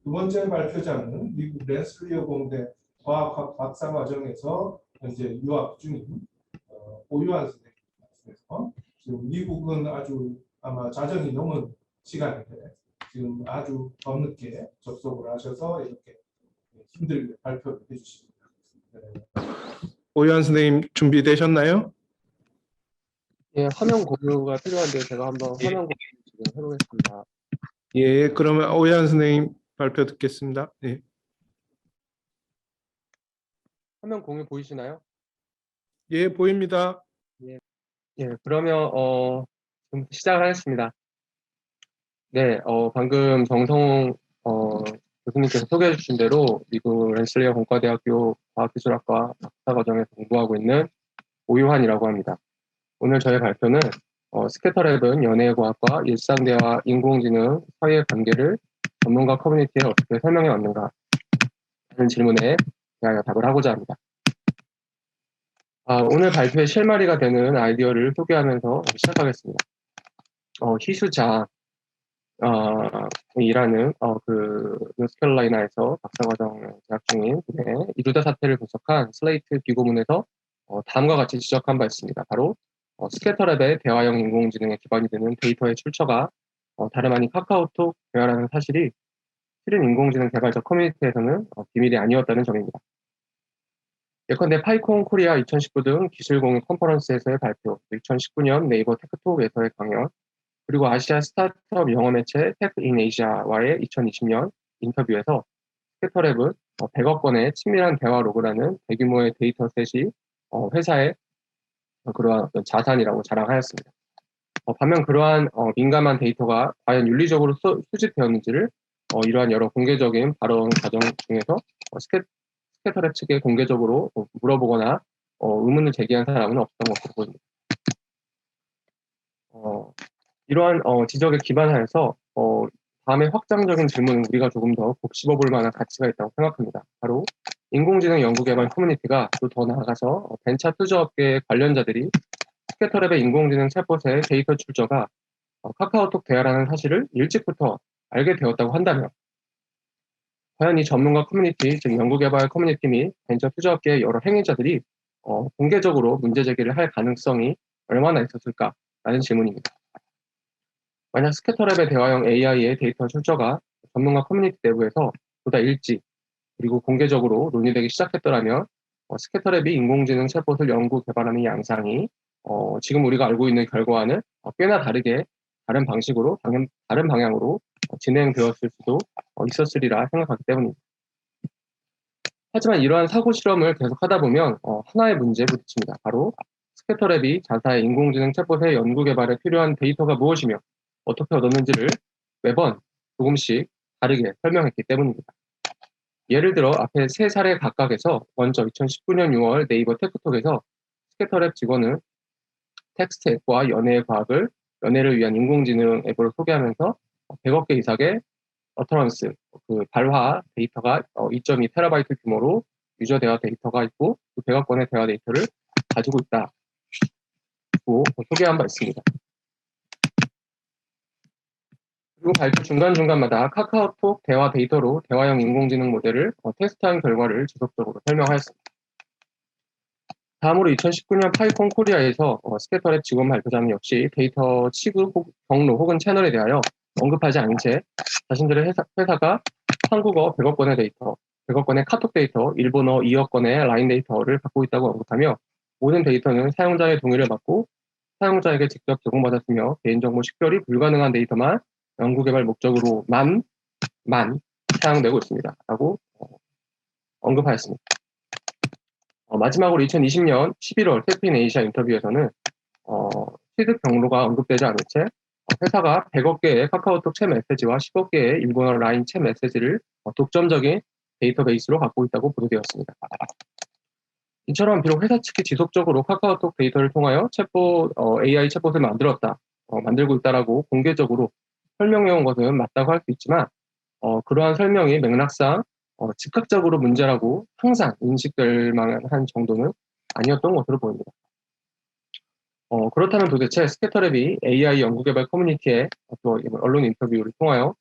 두 번째 발표자는 미국 랜스클리어 공대 과학학 박사 과정에서 현재 유학 중인 오유환 선생님께서 지금 미국은 아주 아마 자정이 넘은 시간인데 지금 아주 밤늦게 접속을 하셔서 이렇게 힘들게 발표를 해주십니다. 오유환 선생님 준비되셨나요? 예, 화면 공유가 필요한데 제가 한번 화면 공유 지금 해보겠습니다. 예, 그러면 오유환 선생님 발표 듣겠습니다. 예. 화면 공유 보이시나요? 예, 보입니다. 예, 그러면 좀 시작하겠습니다. 네, 방금 정성웅 교수님께서 소개해 주신 대로 미국 렌슬리어 공과대학교 과학기술학과 박사과정에서 공부하고 있는 오유환이라고 합니다. 오늘 저의 발표는 스캐터랩은 연예과학과 일상대화, 인공지능 사이의 관계를 전문가 커뮤니티에 어떻게 설명해 왔는가 하는 질문에 대하여 답을 하고자 합니다. 오늘 발표의 실마리가 되는 아이디어를 소개하면서 시작하겠습니다. 희수자 이라는 노스캐롤라이나에서 박사과정 재학 중인 이루다 사태를 분석한 슬레이트 비고문에서 다음과 같이 지적한 바 있습니다. 바로 스캐터랩의 대화형 인공지능에 기반이 되는 데이터의 출처가 다름 아닌 카카오톡 대화라는 사실이 실은 인공지능 개발자 커뮤니티에서는 비밀이 아니었다는 점입니다. 예컨대 파이콘 코리아 2019 등 기술 공유 컨퍼런스에서의 발표, 2019년 네이버 테크톡에서의 강연, 그리고 아시아 스타트업 영어 매체 테크인에이시아와의 2020년 인터뷰에서 스캐터랩은 100억 건의 친밀한 대화 로그라는 대규모의 데이터셋이 회사의 그러한 어떤 자산이라고 자랑하였습니다. 반면 그러한 민감한 데이터가 과연 윤리적으로 수집되었는지를 이러한 여러 공개적인 발언 과정 중에서 스캐터랩 측에 공개적으로 물어보거나 의문을 제기한 사람은 없었던 것으로 보입니다. 이러한 지적에 기반하여서 다음에 확장적인 질문은 우리가 조금 더 곱씹어 볼 만한 가치가 있다고 생각합니다. 바로 인공지능 연구개발 커뮤니티가 또 더 나아가서 벤처 투자업계 관련자들이 스캐터랩의 인공지능 챗봇의 데이터 출처가 카카오톡 대화라는 사실을 일찍부터 알게 되었다고 한다면 과연 이 전문가 커뮤니티, 즉 연구개발 커뮤니티 및 벤처 투자업계의 여러 행위자들이 공개적으로 문제 제기를 할 가능성이 얼마나 있었을까라는 질문입니다. 만약 스캐터랩의 대화형 AI의 데이터 출처가 전문가 커뮤니티 내부에서 보다 일찍 그리고 공개적으로 논의되기 시작했더라면 스캐터랩이 인공지능 챗봇을 연구 개발하는 양상이 지금 우리가 알고 있는 결과와는 꽤나 다르게 다른 방식으로 다른 방향으로 진행되었을 수도 있었으리라 생각하기 때문입니다. 하지만 이러한 사고 실험을 계속하다 보면 하나의 문제에 부딪힙니다. 바로 스캐터랩이 자사의 인공지능 챗봇의 연구 개발에 필요한 데이터가 무엇이며 어떻게 얻었는지를 매번 조금씩 다르게 설명했기 때문입니다. 예를 들어 앞에 세 사례 각각에서 먼저 2019년 6월 네이버 테크톡에서 스캐터랩 직원은 텍스트 앱과 연애를 위한 인공지능 앱으로 소개하면서 100억 개 이상의 어터런스, 그 발화 데이터가 2.2 테라바이트 규모로 유저 대화 데이터가 있고 그 100억 건의 대화 데이터를 가지고 있다고 소개한 바 있습니다. 그리고 발표 중간중간마다 카카오톡 대화 데이터로 대화형 인공지능 모델을 테스트한 결과를 지속적으로 설명하였습니다. 다음으로 2019년 파이콘 코리아에서 스캐터랩 직원 발표자는 역시 데이터 취급 경로 혹은 채널에 대하여 언급하지 않은 채 자신들의 회사가 한국어 100억 건의 데이터, 100억 건의 카톡 데이터, 일본어 2억 건의 라인 데이터를 갖고 있다고 언급하며 모든 데이터는 사용자의 동의를 받고 사용자에게 직접 제공받았으며 개인정보 식별이 불가능한 데이터만 연구개발 목적으로만 사용되고 있습니다. 라고 언급하였습니다. 마지막으로 2020년 11월 테크인에이시아 인터뷰에서는 취득 경로가 언급되지 않은 채 회사가 100억 개의 카카오톡 챗 메시지와 10억 개의 일본어 라인 챗 메시지를 독점적인 데이터베이스로 갖고 있다고 보도되었습니다. 이처럼 비록 회사 측이 지속적으로 카카오톡 데이터를 통하여 AI 챗봇을 만들고 있다라고 공개적으로 설명해온 것은 맞다고 할 수 있지만 그러한 설명이 맥락상 즉각적으로 문제라고 항상 인식될 만한 정도는 아니었던 것으로 보입니다. 그렇다면 도대체 스캐터랩이 AI 연구개발 커뮤니티의 또 언론 인터뷰를 통하여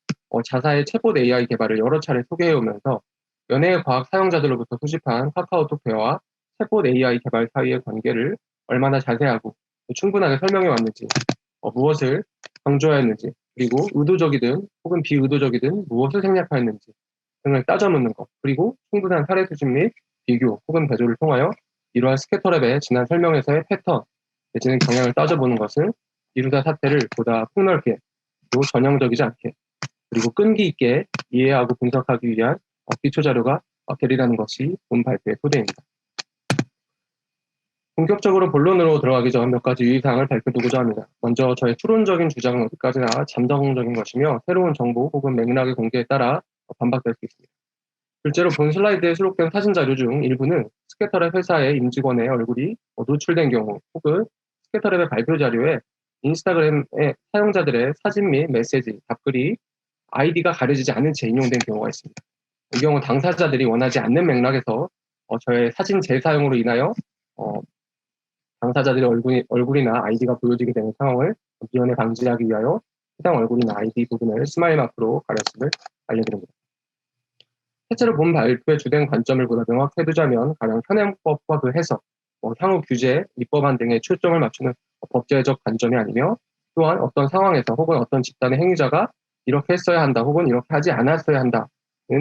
자사의 챗봇 AI 개발을 여러 차례 소개해오면서 연예의 과학 사용자들로부터 수집한 카카오톡 대화와 챗봇 AI 개발 사이의 관계를 얼마나 자세하고 충분하게 설명해 왔는지, 무엇을 강조하였는지, 그리고 의도적이든 혹은 비의도적이든 무엇을 생략하였는지 등을 따져 묻는 것, 그리고 충분한 사례 수집 및 비교 혹은 대조를 통하여 이러한 스캐터랩의 지난 설명에서의 패턴 내지는 경향을 따져보는 것은 이루다 사태를 보다 폭넓게 그리고 전형적이지 않게 그리고 끈기 있게 이해하고 분석하기 위한 기초 자료가 되리라는 것이 본 발표의 토대입니다. 본격적으로 본론으로 들어가기 전 몇 가지 유의사항을 발표드리고자 합니다. 먼저 저의 추론적인 주장은 어디까지나 잠정적인 것이며 새로운 정보 혹은 맥락의 공개에 따라 반박될 수 있습니다. 실제로 본 슬라이드에 수록된 사진 자료 중 일부는 스캐터랩 회사의 임직원의 얼굴이 노출된 경우 혹은 스캐터랩의 발표 자료에 인스타그램의 사용자들의 사진 및 메시지, 답글이 아이디가 가려지지 않은 채 인용된 경우가 있습니다. 이 경우 당사자들이 원하지 않는 맥락에서 저의 사진 재사용으로 인하여 당사자들의 얼굴이나 아이디가 보여지게 되는 상황을 미연에 방지하기 위하여 해당 얼굴이나 아이디 부분을 스마일 마크로 가렸음을 알려드립니다. 실제로 본 발표의 주된 관점을 보다 명확히 해두자면 가령 현행법과 그 해석, 향후 규제, 입법안 등에 초점을 맞추는 법제적 관점이 아니며 또한 어떤 상황에서 혹은 어떤 집단의 행위자가 이렇게 했어야 한다 혹은 이렇게 하지 않았어야 한다는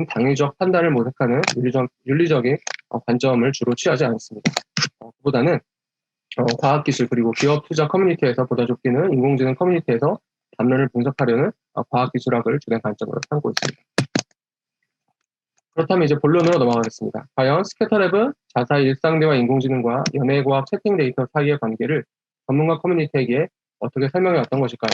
당위적 판단을 모색하는 윤리적인 관점을 주로 취하지 않습니다. 그보다는 과학기술 그리고 기업 투자 커뮤니티에서 보다 좁히는 인공지능 커뮤니티에서 담론을 분석하려는 과학기술학을 주된 관점으로 삼고 있습니다. 그렇다면 이제 본론으로 넘어가겠습니다. 과연 스캐터랩은 자사의 일상대화 인공지능과 연예과학 채팅 데이터 사이의 관계를 전문가 커뮤니티에게 어떻게 설명해 왔던 것일까요?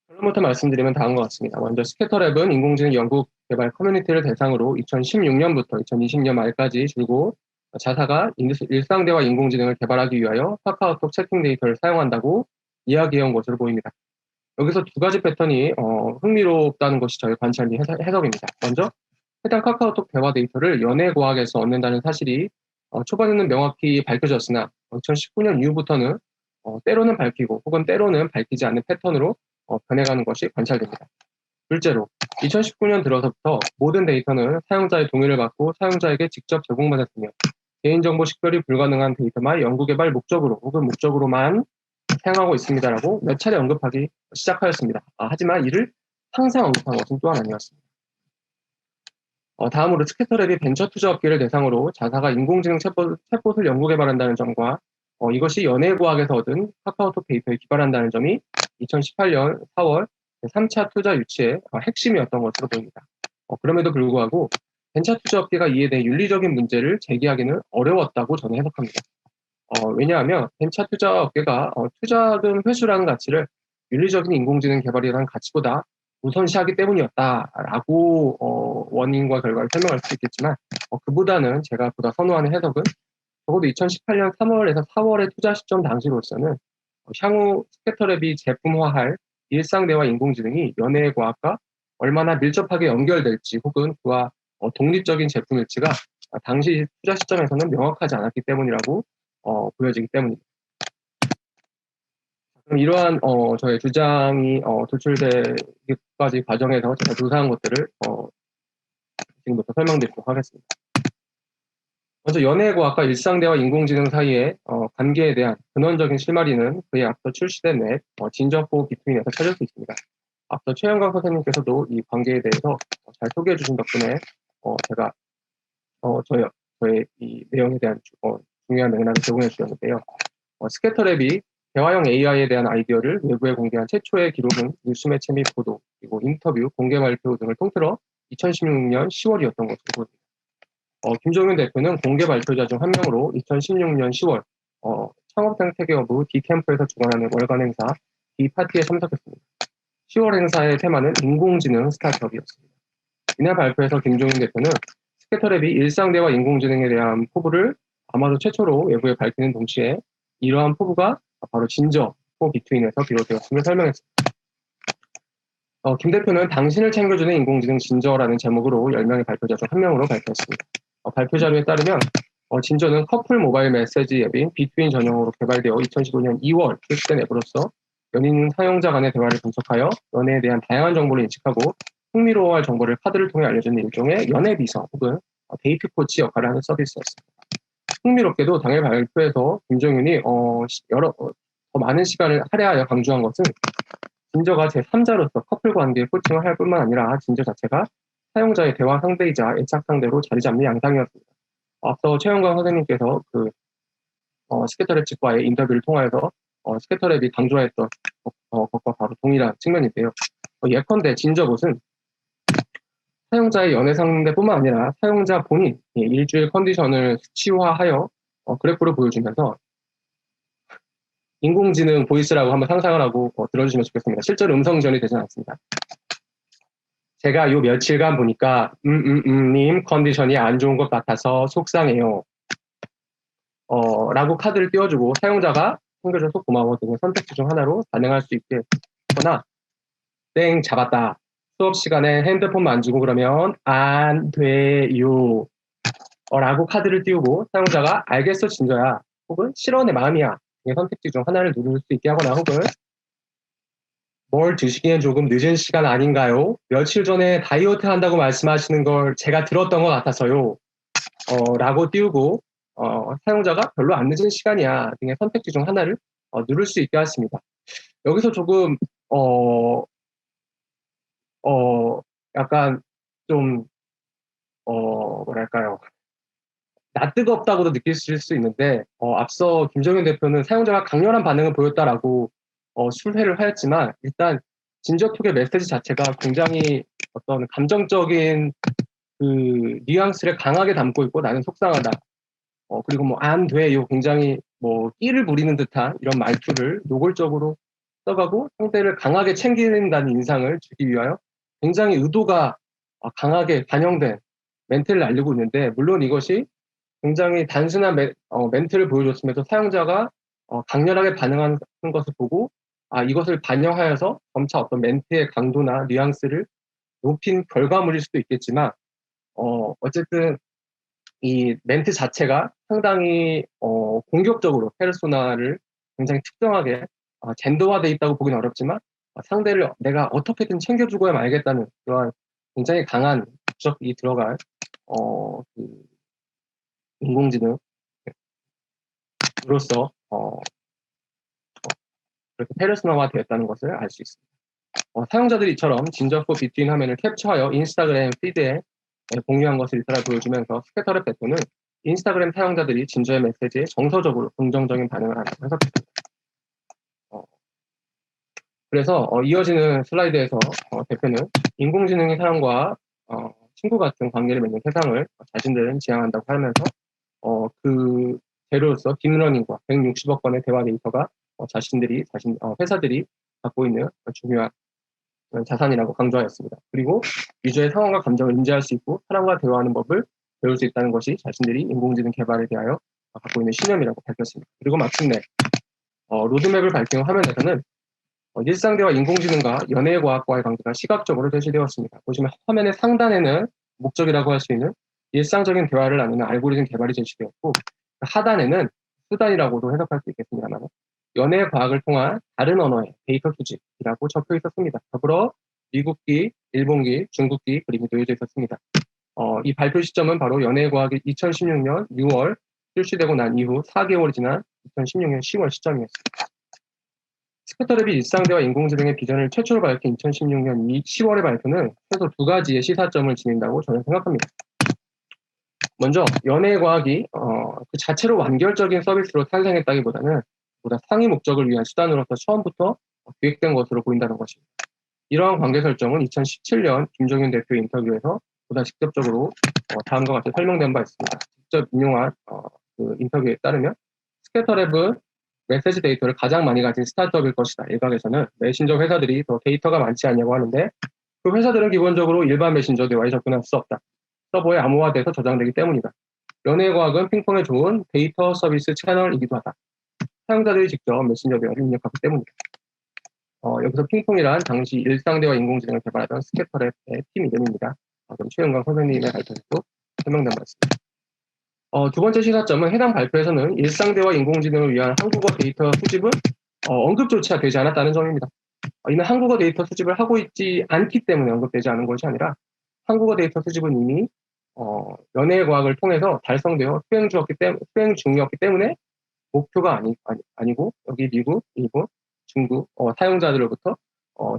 결론부터 말씀드리면 다음과 같습니다. 먼저 스캐터랩은 인공지능 연구 개발 커뮤니티를 대상으로 2016년부터 2020년 말까지 줄곧 자사가 일상대화 인공지능을 개발하기 위하여 카카오톡 채팅 데이터를 사용한다고 이야기해온 것으로 보입니다. 여기서 두 가지 패턴이 흥미롭다는 것이 저희 관찰리 해석입니다. 먼저 해당 카카오톡 대화 데이터를 연예과학에서 얻는다는 사실이 초반에는 명확히 밝혀졌으나 2019년 이후부터는 때로는 밝히고 혹은 때로는 밝히지 않는 패턴으로 변해가는 것이 관찰됩니다. 둘째로 2019년 들어서부터 모든 데이터는 사용자의 동의를 받고 사용자에게 직접 제공받았으며 개인정보 식별이 불가능한 데이터만 연구개발 목적으로 혹은 목적으로만 사용하고 있습니다라고 몇 차례 언급하기 시작하였습니다. 하지만 이를 항상 언급한 것은 또한 아니었습니다. 다음으로 스캐터랩이 벤처 투자 업계를 대상으로 자사가 인공지능 챗봇을 연구 개발한다는 점과 이것이 연예과학에서 얻은 카카오톡 데이터에 기반한다는 점이 2018년 4월 3차 투자 유치의 핵심이었던 것으로 보입니다. 그럼에도 불구하고 벤처 투자 업계가 이에 대해 윤리적인 문제를 제기하기는 어려웠다고 저는 해석합니다. 왜냐하면 벤처 투자 업계가 투자금 회수라는 가치를 윤리적인 인공지능 개발이라는 가치보다 우선시하기 때문이었다라고 원인과 결과를 설명할 수 있겠지만 그보다는 제가 보다 선호하는 해석은 적어도 2018년 3월에서 4월의 투자 시점 당시로서는 향후 스캐터랩이 제품화할 일상대화 인공지능이 연예과학과 얼마나 밀접하게 연결될지 혹은 그와 독립적인 제품일지가 당시 투자 시점에서는 명확하지 않았기 때문이라고 보여지기 때문입니다. 그럼 이러한 저의 주장이 도출되기까지 과정에서 제가 조사한 것들을 지금부터 설명드리도록 하겠습니다. 먼저 연예과학과 일상대화 인공지능 사이의 관계에 대한 근원적인 실마리는 그에 앞서 출시된 앱 진저포 비트윈에서 찾을 수 있습니다. 앞서 최영광 선생님께서도 이 관계에 대해서 잘 소개해 주신 덕분에 제가 저의 이 내용에 대한 중요한 맥락을 제공해 주셨는데요. 스캐터랩이 대화형 AI에 대한 아이디어를 외부에 공개한 최초의 기록은 뉴스 매체 및 보도, 그리고 인터뷰, 공개 발표 등을 통틀어 2016년 10월이었던 것으로 보입니다. 김종윤 대표는 공개 발표자 중 한 명으로 2016년 10월 창업생태계허브 D캠프에서 주관하는 월간 행사 D파티에 참석했습니다. 10월 행사의 테마는 인공지능 스타트업이었습니다. 이날 발표에서 김종윤 대표는 스캐터랩이 일상대화 인공지능에 대한 포부를 아마도 최초로 외부에 밝히는 동시에 이러한 포부가 바로 진저포 비트윈에서 비롯되었음을 설명했습니다. 김 대표는 당신을 챙겨주는 인공지능 진저라는 제목으로 10명의 발표자 중 한 명으로 발표했습니다. 발표 자료에 따르면 진저는 커플 모바일 메시지 앱인 비트윈 전용으로 개발되어 2015년 2월 출시된 앱으로서 연인 사용자 간의 대화를 분석하여 연애에 대한 다양한 정보를 인식하고 흥미로워할 정보를 카드를 통해 알려주는 일종의 연애 비서 혹은 데이트 코치 역할을 하는 서비스였습니다. 흥미롭게도 당일 발표에서 김종윤이 더 많은 시간을 할애하여 강조한 것은 진저가 제3자로서 커플 관계에 코칭을 할 뿐만 아니라 진저 자체가 사용자의 대화 상대이자 애착 상대로 자리 잡는 양상이었습니다. 앞서 최영광 선생님께서 스캐터랩 측과의 인터뷰를 통하여서 스캐터랩이 강조했던 것과 바로 동일한 측면인데요. 예컨대 진저봇은 사용자의 연애 상대뿐만 아니라 사용자 본인 일주일 컨디션을 수치화하여 그래프로 보여주면서 인공지능 보이스라고 한번 상상을 하고 들어주시면 좋겠습니다. 실제로 음성 지원이 되지는 않습니다. 제가 요 며칠간 보니까 님 컨디션이 안 좋은 것 같아서 속상해요. 라고 카드를 띄워주고 사용자가 챙겨줘서 고마워 등의 선택지 중 하나로 반응할 수 있게 하거나 땡 잡았다. 수업 시간에 핸드폰 만지고 그러면 안 돼요. 라고 카드를 띄우고 사용자가 알겠어 진저야 혹은 싫어 내 마음이야 등의 선택지 중 하나를 누를 수 있게 하거나 혹은 뭘 드시기엔 조금 늦은 시간 아닌가요? 며칠 전에 다이어트 한다고 말씀하시는 걸 제가 들었던 것 같아서요. 라고 띄우고 사용자가 별로 안 늦은 시간이야 등의 선택지 중 하나를 누를 수 있게 했습니다. 여기서 조금 약간 좀 뭐랄까요, 낯뜨겁다고도 느끼실 수 있는데 앞서 김정현 대표는 사용자가 강렬한 반응을 보였다라고 수회를 하였지만 일단 진저톡의 메시지 자체가 굉장히 어떤 감정적인 그 뉘앙스를 강하게 담고 있고 나는 속상하다. 그리고 뭐 안 돼, 요 굉장히 뭐 끼를 부리는 듯한 이런 말투를 노골적으로 써가고 상대를 강하게 챙긴다는 인상을 주기 위하여 굉장히 의도가 강하게 반영된 멘트를 알리고 있는데 물론 이것이 굉장히 단순한 멘트를 보여줬으면서 사용자가 강렬하게 반응하는 것을 보고 이것을 반영하여서 점차 어떤 멘트의 강도나 뉘앙스를 높인 결과물일 수도 있겠지만 어쨌든 이 멘트 자체가 상당히 공격적으로 페르소나를 굉장히 특정하게 젠더화되어 있다고 보기는 어렵지만 상대를 내가 어떻게든 챙겨주고야 말겠다는 그런 굉장히 강한 목적이 들어갈 그 인공지능으로서 그렇게 페르소나화 되었다는 것을 알 수 있습니다. 사용자들이 이처럼 진저포 비트윈 화면을 캡처하여 인스타그램 피드에 공유한 것을 일사를 보여주면서 스케터랩 대표는 인스타그램 사용자들이 진저의 메시지에 정서적으로 긍정적인 반응을 한다고 해석했습니다. 그래서 이어지는 슬라이드에서 대표는 인공지능의 사람과 친구 같은 관계를 맺는 세상을 자신들은 지향한다고 하면서 그 재료로서 딥러닝과 160억 건의 대화 데이터가 회사들이 갖고 있는 중요한 자산이라고 강조하였습니다. 그리고 유저의 상황과 감정을 인지할 수 있고 사람과 대화하는 법을 배울 수 있다는 것이 자신들이 인공지능 개발에 대하여 갖고 있는 신념이라고 밝혔습니다. 그리고 마침내 로드맵을 밝힌 화면에서는 일상대화 인공지능과 연예과학과의 관계가 시각적으로 제시되었습니다. 보시면 화면의 상단에는 목적이라고 할 수 있는 일상적인 대화를 나누는 알고리즘 개발이 제시되었고 하단에는 수단이라고도 해석할 수 있겠습니다만 연예과학을 통한 다른 언어의 데이터 수집이라고 적혀 있었습니다. 더불어 미국기, 일본기, 중국기 그림이 놓여져 있었습니다. 이 발표 시점은 바로 연예과학이 2016년 6월 출시되고 난 이후 4개월이 지난 2016년 10월 시점이었습니다. 스케터랩이 일상대화 인공지능의 비전을 최초로 밝힌 2016년 10월의 발표는 최소 두 가지의 시사점을 지닌다고 저는 생각합니다. 먼저 연예과학이 그 자체로 완결적인 서비스로 탄생했다기보다는 보다 상위 목적을 위한 수단으로서 처음부터 기획된 것으로 보인다는 것입니다. 이러한 관계 설정은 2017년 김종현 대표 인터뷰에서 보다 직접적으로 다음과 같이 설명된 바 있습니다. 직접 인용한 그 인터뷰에 따르면 스케터랩은 메시지 데이터를 가장 많이 가진 스타트업일 것이다. 일각에서는 메신저 회사들이 더 데이터가 많지 않냐고 하는데 그 회사들은 기본적으로 일반 메신저 대화에 접근할 수 없다. 서버에 암호화돼서 저장되기 때문이다. 연예과학은 핑퐁에 좋은 데이터 서비스 채널이기도 하다. 사용자들이 직접 메신저 대화를 입력하기 때문이다. 여기서 핑퐁이란 당시 일상대화 인공지능을 개발하던 스케터랩의 팀 이름입니다. 그럼 최은강 선생님의 발표에도 설명된 바 있습니다. 두 번째 시사점은 해당 발표에서는 일상대화 인공지능을 위한 한국어 데이터 수집은 언급조차 되지 않았다는 점입니다. 이는 한국어 데이터 수집을 하고 있지 않기 때문에 언급되지 않은 것이 아니라 한국어 데이터 수집은 이미 연예과학을 통해서 달성되어 수행 중이었기 때문에 목표가 아니고 여기 미국, 일본, 중국 사용자들로부터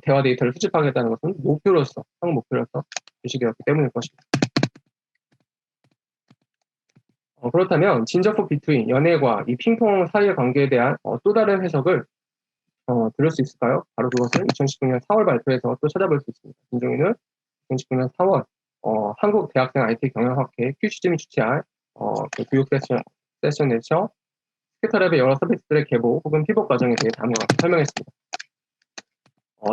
대화 데이터를 수집하겠다는 것은 향후 목표로서 제시되었기 때문일 것입니다. 그렇다면 진저포 비트윈, 연예과, 이 핑퐁 사이의 관계에 대한 또 다른 해석을 들을 수 있을까요? 바로 그것은 2019년 4월 발표에서 또 찾아볼 수 있습니다. 김종인은 2019년 4월 한국 대학생 IT 경영학회 큐시즘이 주최한 그 교육 세션에서 스케터랩의 여러 서비스들의 개보 혹은 피벗 과정에 대해 다음과 같이 설명했습니다.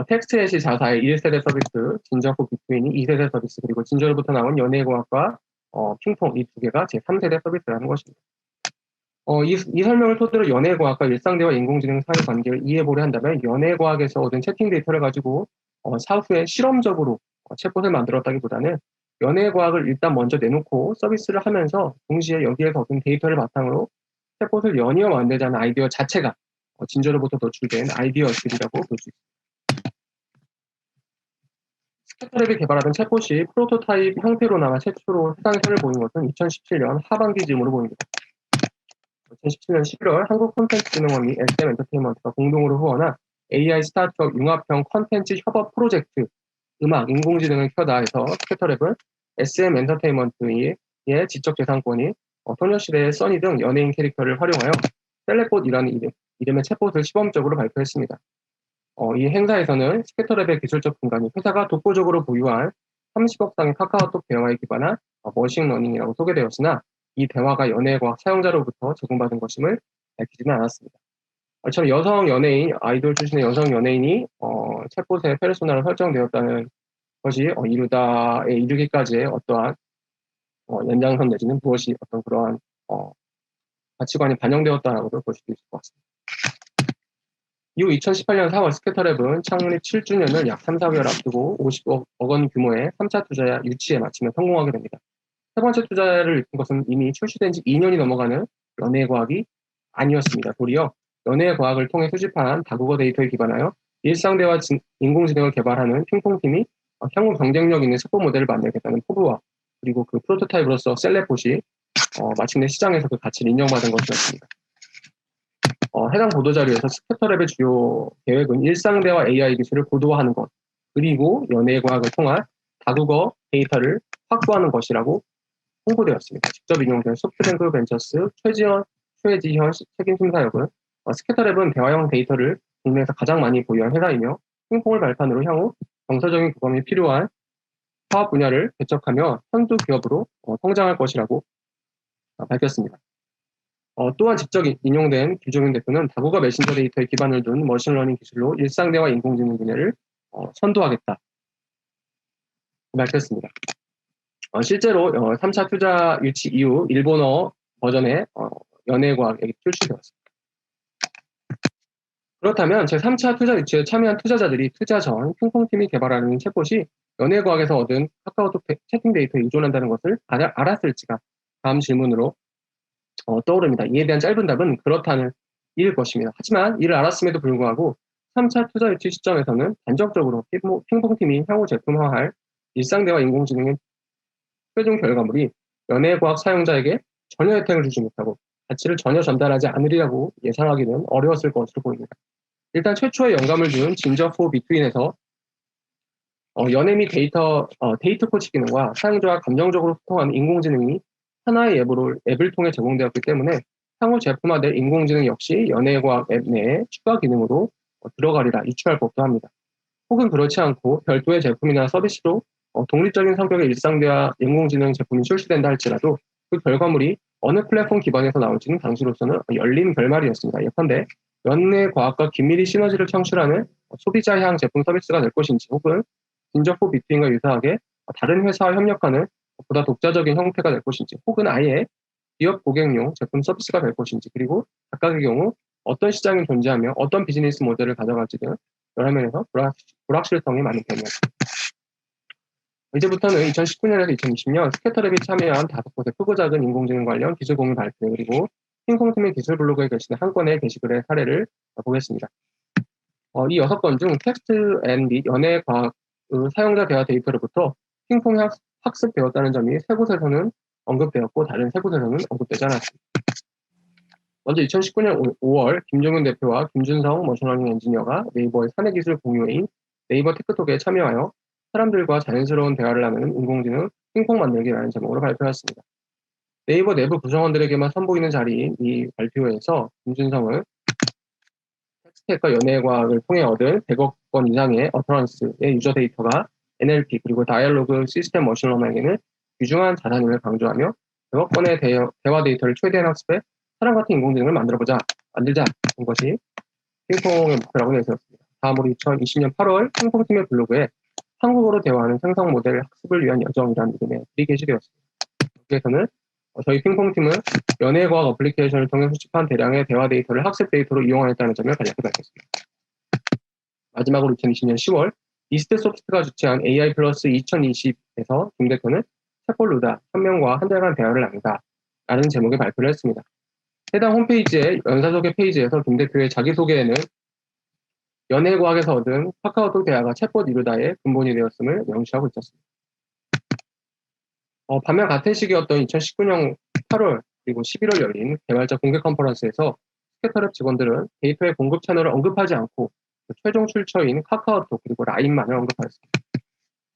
텍스트엣이 자사의 1세대 서비스, 진저포 비트윈이 2세대 서비스, 그리고 진저로부터 나온 연예과학과 핑퐁 이 두 개가 제3세대 서비스라는 것입니다. 이 설명을 토대로 연예과학과 일상대화 인공지능 사이 관계를 이해보려 한다면 연예과학에서 얻은 채팅 데이터를 가지고 사후에 실험적으로 챗봇을 만들었다기보다는 연예과학을 일단 먼저 내놓고 서비스를 하면서 동시에 여기에서 얻은 데이터를 바탕으로 챗봇을 연이어 만들자는 아이디어 자체가 진저로부터 도출된 아이디어들이라고 볼 수 있습니다. 스케터랩이 개발하던 챗봇이 프로토타입 형태로 남아 최초로 세상에 선을 보인 것은 2017년 하반기 즈음으로 보입니다. 2017년 11월 한국콘텐츠진흥원이 SM 엔터테인먼트가 공동으로 후원한 AI 스타트업 융합형 컨텐츠 협업 프로젝트 음악, 인공지능을 켜다 해서 스캐터랩은 SM 엔터테인먼트의 지적재산권이 소녀시대의 써니 등 연예인 캐릭터를 활용하여 셀레봇이라는 이름의 챗봇을 시범적으로 발표했습니다. 이 행사에서는 스캐터랩의 기술적 근간이 회사가 독보적으로 보유한 30억 상의 카카오톡 대화에 기반한 머신러닝이라고 소개되었으나 이 대화가 연예과학 사용자로부터 제공받은 것임을 밝히지는 않았습니다. 처럼 여성 연예인, 아이돌 출신의 여성 연예인이 챗봇의 페르소나로 설정되었다는 것이 이루다에 이르기까지의 어떠한 연장선 내지는 무엇이 어떤 그러한 가치관이 반영되었다라고도 볼 수도 있을 것 같습니다. 이후 2018년 4월 스캐터랩은 창립 7주년을 약 3, 4개월 앞두고 50억 원 규모의 3차 투자 유치에 마치며 성공하게 됩니다. 세 번째 투자를 일으킨 것은 이미 출시된 지 2년이 넘어가는 연예과학이 아니었습니다. 도리어 연예과학을 통해 수집한 다국어 데이터에 기반하여 일상대화 인공지능을 개발하는 핑퐁팀이 향후 경쟁력 있는 set보 모델을 만들겠다는 포부와 그리고 그 프로토타입으로서 셀레봇이 마침내 시장에서 그 가치를 인정받은 것이었습니다. 해당 보도자료에서 스캐터랩의 주요 계획은 일상대화 AI 기술을 고도화하는 것, 그리고 연예과학을 통한 다국어 데이터를 확보하는 것이라고 홍보되었습니다. 직접 인용된 소프트뱅크 벤처스 최지현 책임심사역은 스캐터랩은 대화형 데이터를 국내에서 가장 많이 보유한 회사이며 핑퐁을 발판으로 향후 정서적인 교감이 필요한 사업 분야를 개척하며 선두 기업으로 성장할 것이라고 밝혔습니다. 또한 직접 인용된 김종윤 대표는 다국어 메신저 데이터에 기반을 둔 머신러닝 기술로 일상대화 인공지능 분야를 선도하겠다 밝혔습니다. 실제로 3차 투자 유치 이후 일본어 버전의 연예과학에 출시되었습니다. 그렇다면 제3차 투자 유치에 참여한 투자자들이 투자 전 핑퐁팀이 개발하는 챗봇이 연예과학에서 얻은 카카오톡 채팅 데이터에 의존한다는 것을 알았을지가 다음 질문으로 떠오릅니다. 이에 대한 짧은 답은 그렇다는 일 것입니다. 하지만 이를 알았음에도 불구하고 3차 투자 유치 시점에서는 단적적으로 핑퐁팀이 향후 제품화할 일상대화 인공지능의 최종 결과물이 연예과학 사용자에게 전혀 혜택을 주지 못하고 가치를 전혀 전달하지 않으리라고 예상하기는 어려웠을 것으로 보입니다. 일단 최초의 영감을 준 진저4 비트윈에서 연예 및 데이트 코치 기능과 사용자와 감정적으로 소통하는 인공지능이 하나의 앱을 통해 제공되었기 때문에 향후 제품화될 인공지능 역시 연예과학 앱 내에 추가 기능으로 들어가리라 유추할 법도 합니다. 혹은 그렇지 않고 별도의 제품이나 서비스로 독립적인 성격의 일상대화 인공지능 제품이 출시된다 할지라도 그 결과물이 어느 플랫폼 기반에서 나올지는 당시로서는 열린 결말이었습니다. 예컨대 연예과학과 긴밀히 시너지를 창출하는 소비자향 제품 서비스가 될 것인지 혹은 진저4 비트윈과 유사하게 다른 회사와 협력하는 보다 독자적인 형태가 될 것인지 혹은 아예 기업 고객용 제품 서비스가 될 것인지 그리고 각각의 경우 어떤 시장이 존재하며 어떤 비즈니스 모델을 가져갈지 등 여러 면에서 불확실성이 많은 편이었습니다. 이제부터는 2019년에서 2020년 스캐터랩이 참여한 5곳의 크고 작은 인공지능 관련 기술 공유 발표 그리고 핑퐁팀의 기술 블로그에 게시된 한 건의 게시글의 사례를 보겠습니다. 이 6건 중 텍스트 앤 및 연예과학 사용자 대화 데이터로부터 핑퐁이 학습되었다는 점이 세 곳에서는 언급되었고 다른 세 곳에서는 언급되지 않았습니다. 먼저 2019년 5월 김종윤 대표와 김준성 머신러닝 엔지니어가 네이버의 사내기술 공유회인 네이버 테크톡에 참여하여 사람들과 자연스러운 대화를 나누는 인공지능 핑퐁 만들기라는 제목으로 발표했습니다. 네이버 내부 구성원들에게만 선보이는 자리인 이 발표회에서 김준성은 텍스트과 연예과학을 통해 얻은 100억 건 이상의 어터런스의 유저 데이터가 NLP 그리고 다이얼로그 시스템 머신러닝에는 귀중한 자산임을 강조하며 100억 건의 대화 데이터를 최대한 학습해 사람 같은 인공지능을 만들자는 것이 핑퐁의 목표라고 내세웠습니다. 다음으로 2020년 8월 핑퐁팀의 블로그에 한국어로 대화하는 생성 모델 학습을 위한 여정이라는 이름의 글이 게시되었습니다. 여기에서는 저희 핑퐁팀은 연예과학 어플리케이션을 통해 수집한 대량의 대화 데이터를 학습 데이터로 이용하였다는 점을 간략히 밝혔습니다. 마지막으로 2020년 10월 이스트소프트가 주최한 AI 플러스 2020에서 김 대표는 챗봇 루다 1000명과 한 달간 대화를 나눈다 라는 제목의 발표를 했습니다. 해당 홈페이지의 연사소개 페이지에서 김 대표의 자기소개에는 연예과학에서 얻은 카카오톡 대화가 챗봇 이루다의 근본이 되었음을 명시하고 있었습니다. 반면 같은 시기였던 2019년 8월 그리고 11월 열린 개발자 공개 컨퍼런스에서 스케터랩 직원들은 데이터의 공급 채널을 언급하지 않고 최종 출처인 카카오톡 그리고 라인만을 언급하였습니다.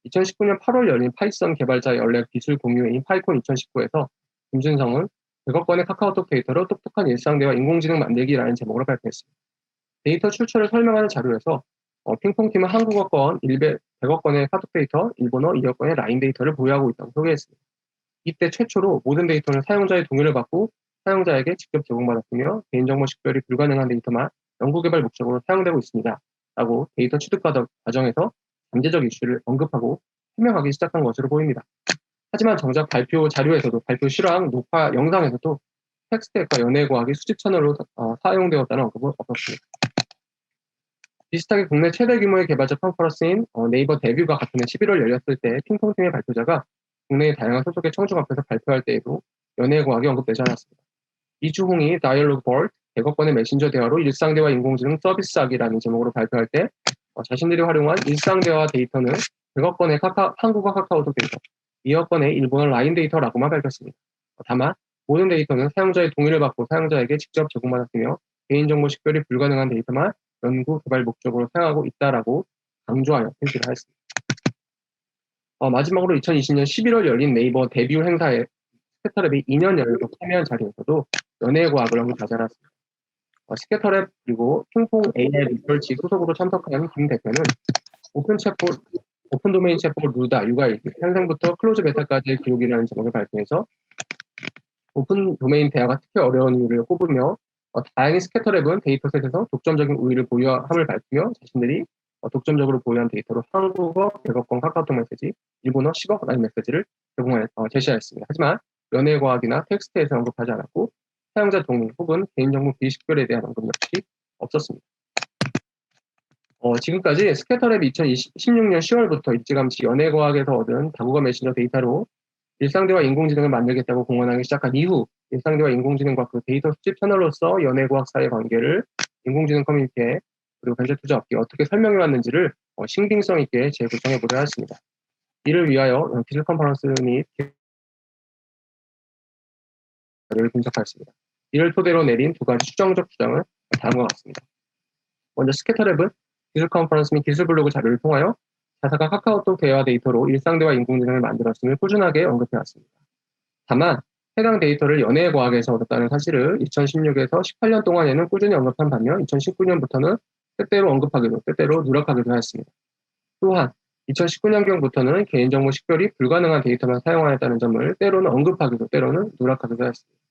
2019년 8월 열린 파이썬 개발자 연례 기술 공유회인 파이콘 2019에서 김준성은 100억 건의 카카오톡 데이터로 똑똑한 일상대화 인공지능 만들기라는 제목으로 발표했습니다. 데이터 출처를 설명하는 자료에서 핑퐁팀은 한국어 건 100억 건의 카톡 데이터, 일본어 2억 건의 라인 데이터를 보유하고 있다고 소개했습니다. 이때 최초로 모든 데이터는 사용자의 동의를 받고 사용자에게 직접 제공받았으며 개인정보 식별이 불가능한 데이터만 연구개발 목적으로 사용되고 있습니다. 라고 데이터 취득 과정에서 잠재적 이슈를 언급하고 해명하기 시작한 것으로 보입니다. 하지만 정작 발표 자료에서도 발표 실황, 녹화 영상에서도 텍스트앱과 연예과학이 수집 채널로 사용되었다는 언급은 없었습니다. 비슷하게 국내 최대 규모의 개발자 컨퍼런스인 네이버 데뷔가 같은 해 11월 열렸을 때 핑퐁팀의 발표자가 국내의 다양한 소속의 청중 앞에서 발표할 때에도 연예과학이 언급되지 않았습니다. 이주홍이 다이얼로그 볼트 100억 건의 메신저 대화로 일상대화 인공지능 서비스하기라는 제목으로 발표할 때 자신들이 활용한 일상대화 데이터는 100억 건의 한국어 카카오톡 데이터, 2억 건의 일본어 라인 데이터라고만 밝혔습니다. 다만 모든 데이터는 사용자의 동의를 받고 사용자에게 직접 제공받았으며 개인정보 식별이 불가능한 데이터만 연구 개발 목적으로 사용하고 있다라고 강조하여 표시를 하였습니다. 마지막으로 2020년 11월 열린 네이버 데뷔 행사에 스케터랩이 2년 연속 참여한 자리에서도 연예과학을 언급하지 않았습니다. 스케터랩 그리고 핑퐁 AI 리서치 소속으로 참석한 김 대표는 오픈 도메인 챗봇 루다 UID 현생부터 클로즈 베타까지의 기록이라는 제목을 발표해서 오픈 도메인 대화가 특히 어려운 이유를 꼽으며 다행히 스케터랩은 데이터셋에서 독점적인 우위를 보유함을 밝히며 자신들이 독점적으로 보유한 데이터로 한국어 100억 건 카카오톡 메시지, 일본어 10억 라인 메시지를 제시하였습니다. 하지만 연예과학이나 텍스트에서 언급하지 않았고 사용자 동의 혹은 개인정보 비식별에 대한 언급 역시 없었습니다. 지금까지 스케터랩이 2016년 10월부터 일찌감치 연예과학에서 얻은 다국어 메신저 데이터로 일상대화 인공지능을 만들겠다고 공언하기 시작한 이후 일상대화 인공지능과 그 데이터 수집 채널로서 연예과학 사이의 관계를 인공지능 커뮤니티에 그리고 벤처 투자 업계에 어떻게 설명해 왔는지를 신빙성 있게 재구성해 보려 했습니다. 이를 위하여 기술 컨퍼런스 및 를 분석하였습니다. 이를 토대로 내린 두 가지 추정적 주장은 다음과 같습니다. 먼저 스케터랩은 기술 컨퍼런스 및 기술 블로그 자료를 통하여 자사가 카카오톡 대화 데이터로 일상대화 인공지능을 만들었음을 꾸준하게 언급해왔습니다. 다만 해당 데이터를 연예과학에서 얻었다는 사실을 2016에서 18년 동안에는 꾸준히 언급한 반면 2019년부터는 때때로 언급하기도 때때로 누락하기도 하였습니다. 또한 2019년경부터는 개인정보 식별이 불가능한 데이터만 사용하였다는 점을 때로는 언급하기도 때로는 누락하기도 하였습니다.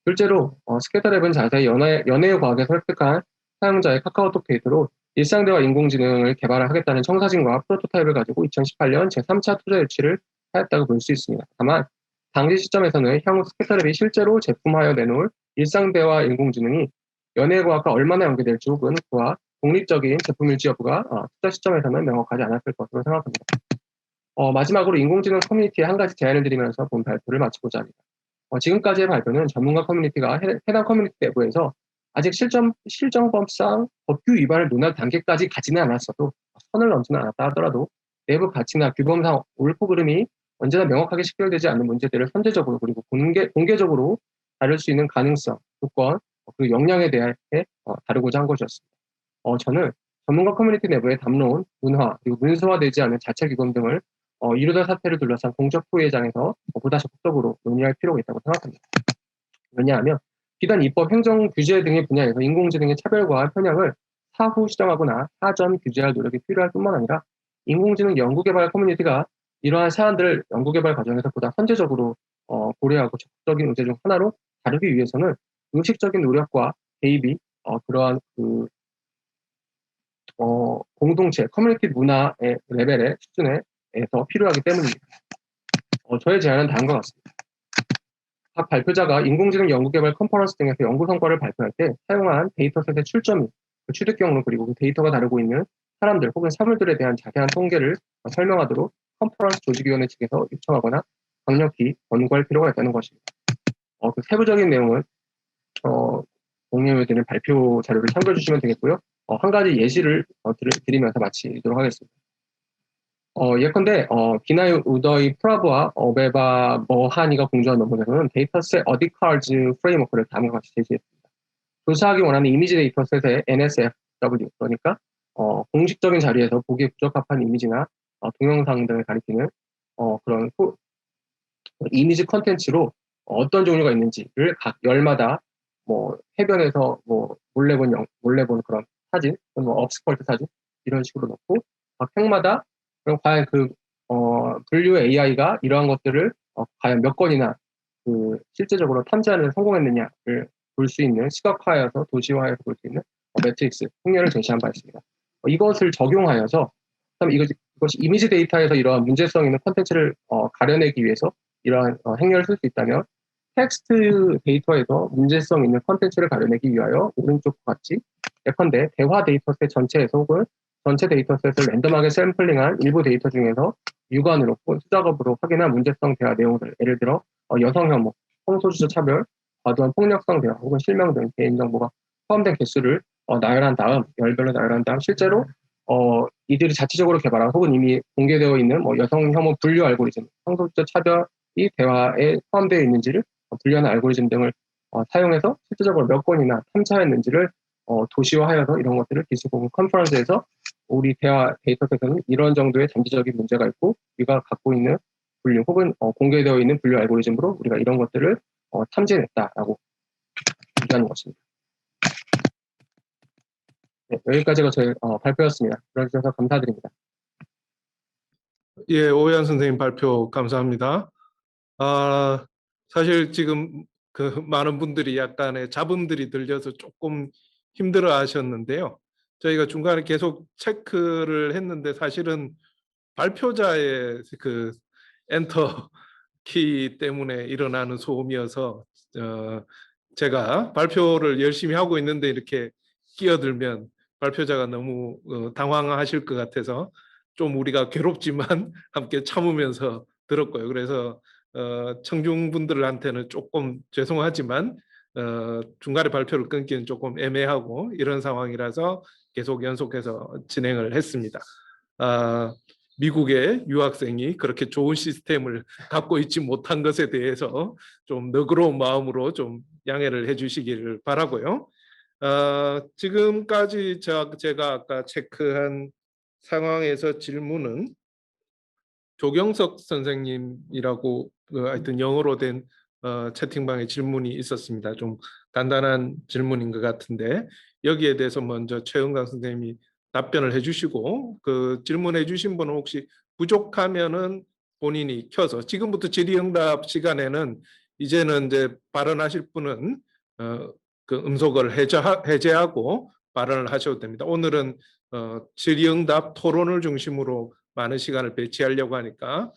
실제로 스케터랩은 자세히 연예과학에서 획득한 사용자의 카카오톡 데이터로 일상대화 인공지능을 개발하겠다는 청사진과 프로토타입을 가지고 2018년 제3차 투자 유치를 하였다고 볼 수 있습니다. 다만 당시 시점에서는 향후 스케터랩이 실제로 제품화하여 내놓을 일상대화 인공지능이 연예과학과 얼마나 연계될지 혹은 그와 독립적인 제품일지 여부가 투자 시점에서는 명확하지 않았을 것으로 생각합니다. 마지막으로 인공지능 커뮤니티에 한 가지 제안을 드리면서 본 발표를 마치고자 합니다. 지금까지의 발표는 전문가 커뮤니티가 해당 커뮤니티 내부에서 아직 실정법상 법규 위반을 논할 단계까지 가지는 않았어도 선을 넘지는 않았다 하더라도 내부 가치나 규범상 옳고 그름이 언제나 명확하게 식별되지 않는 문제들을 선제적으로 그리고 공개적으로 다룰 수 있는 가능성, 조건, 그리고 역량에 대해 다루고자 한 것이었습니다. 저는 전문가 커뮤니티 내부의 담론, 문화, 그리고 문서화되지 않은 자체 규범 등을 이루다 사태를 둘러싼 공적 회의장에서 보다 적극적으로 논의할 필요가 있다고 생각합니다. 왜냐하면 비단 입법, 행정, 규제 등의 분야에서 인공지능의 차별과 편향을 사후 시정하거나 사전 규제할 노력이 필요할 뿐만 아니라 인공지능 연구개발 커뮤니티가 이러한 사안들을 연구개발 과정에서 보다 선제적으로 고려하고 적극적인 의제 중 하나로 다루기 위해서는 의식적인 노력과 개입이 그러한 공동체, 커뮤니티 문화의 레벨의 수준에서 필요하기 때문입니다. 저의 제안은 다음과 같습니다. 각 발표자가 인공지능 연구개발 컨퍼런스 등에서 연구 성과를 발표할 때 사용한 데이터셋의 출처 및 그 취득 경로 그리고 그 데이터가 다루고 있는 사람들 혹은 사물들에 대한 자세한 통계를 설명하도록 컨퍼런스 조직위원회 측에서 요청하거나 강력히 권고할 필요가 있다는 것입니다. 그 세부적인 내용은 공유해드리는 발표 자료를 참고해 주시면 되겠고요. 한 가지 예시를 드리면서 마치도록 하겠습니다. 예컨대 기나이 우더이 프라브와 어베바 머하니가 공조한 논문에서는 데이터셋 어디카즈 프레임워크를 다음과 같이 제시했습니다. 조사하기 원하는 이미지 데이터셋의 NSFW, 그러니까 공식적인 자리에서 보기에 부적합한 이미지나 동영상 등을 가리키는 그런 이미지 컨텐츠로 어떤 종류가 있는지를 각 열마다 뭐 해변에서 뭐 몰래 본 그런 사진, 또는 뭐 업스컬트 사진 이런 식으로 넣고 각 행마다 그럼 과연 그 분류 AI가 이러한 것들을 과연 몇 건이나 그 실제적으로 탐지하는 성공했느냐를 볼 수 있는 시각화해서 도시화해서 볼 수 있는 매트릭스 행렬을 제시한 바 있습니다. 이것을 적용하여서 이것이 이미지 데이터에서 이러한 문제성 있는 콘텐츠를 가려내기 위해서 이러한 행렬을 쓸 수 있다면 텍스트 데이터에서 문제성 있는 콘텐츠를 가려내기 위하여 오른쪽과 같이 예컨대 대화 데이터셋 전체에서 혹은 전체 데이터셋을 랜덤하게 샘플링한 일부 데이터 중에서 육안으로 혹은 수작업으로 확인한 문제성 대화 내용들, 예를 들어 여성 혐오, 성소수자 차별, 과도한 폭력성 대화 혹은 실명 등 개인정보가 포함된 개수를 나열한 다음, 열별로 나열한 다음 실제로 이들이 자체적으로 개발한 혹은 이미 공개되어 있는 뭐 여성 혐오 분류 알고리즘, 성소수자 차별이 대화에 포함되어 있는지를 분류하는 알고리즘 등을 사용해서 실질적으로 몇 건이나 탐사했는지를 도시화하여서 이런 것들을 기술 공유 컨퍼런스에서 우리 대화 데이터셋에는 이런 정도의 잠재적인 문제가 있고 우리가 갖고 있는 분류 혹은 공개되어 있는 분류 알고리즘으로 우리가 이런 것들을 탐지했다라고 얘기하는 것입니다. 네, 여기까지가 저희 발표였습니다. 들어주셔서 감사드립니다. 예, 오해한 선생님 발표 감사합니다. 사실 지금 그 많은 분들이 약간의 잡음들이 들려서 조금 힘들어 하셨는데요. 저희가 중간에 계속 체크를 했는데 사실은 발표자의 그 엔터 키 때문에 일어나는 소음이어서 제가 발표를 열심히 하고 있는데 이렇게 끼어들면 발표자가 너무 당황하실 것 같아서 좀 우리가 괴롭지만 함께 참으면서 들었고요. 그래서 청중분들한테는 조금 죄송하지만 중간에 발표를 끊기는 조금 애매하고 이런 상황이라서 계속 연속해서 진행을 했습니다. 미국의 유학생이 그렇게 좋은 시스템을 갖고 있지 못한 것에 대해서 좀 너그러운 마음으로 좀 양해를 해주시기를 바라고요. 지금까지 제가 아까 체크한 상황에서 질문은 조경석 선생님이라고 하여튼 영어로 된 채팅방에 질문이 있었습니다. 좀 간단한 질문인 것 같은데 여기에 대해서 먼저 최은강 선생님이 답변을 해주시고 그 질문해 주신 분은 혹시 부족하면은 본인이 켜서 지금부터 질의응답 시간에는 이제는 이제 발언하실 분은 그 음소거를 해제하고 발언을 하셔도 됩니다. 오늘은 질의응답 토론을 중심으로 많은 시간을 배치하려고 하니까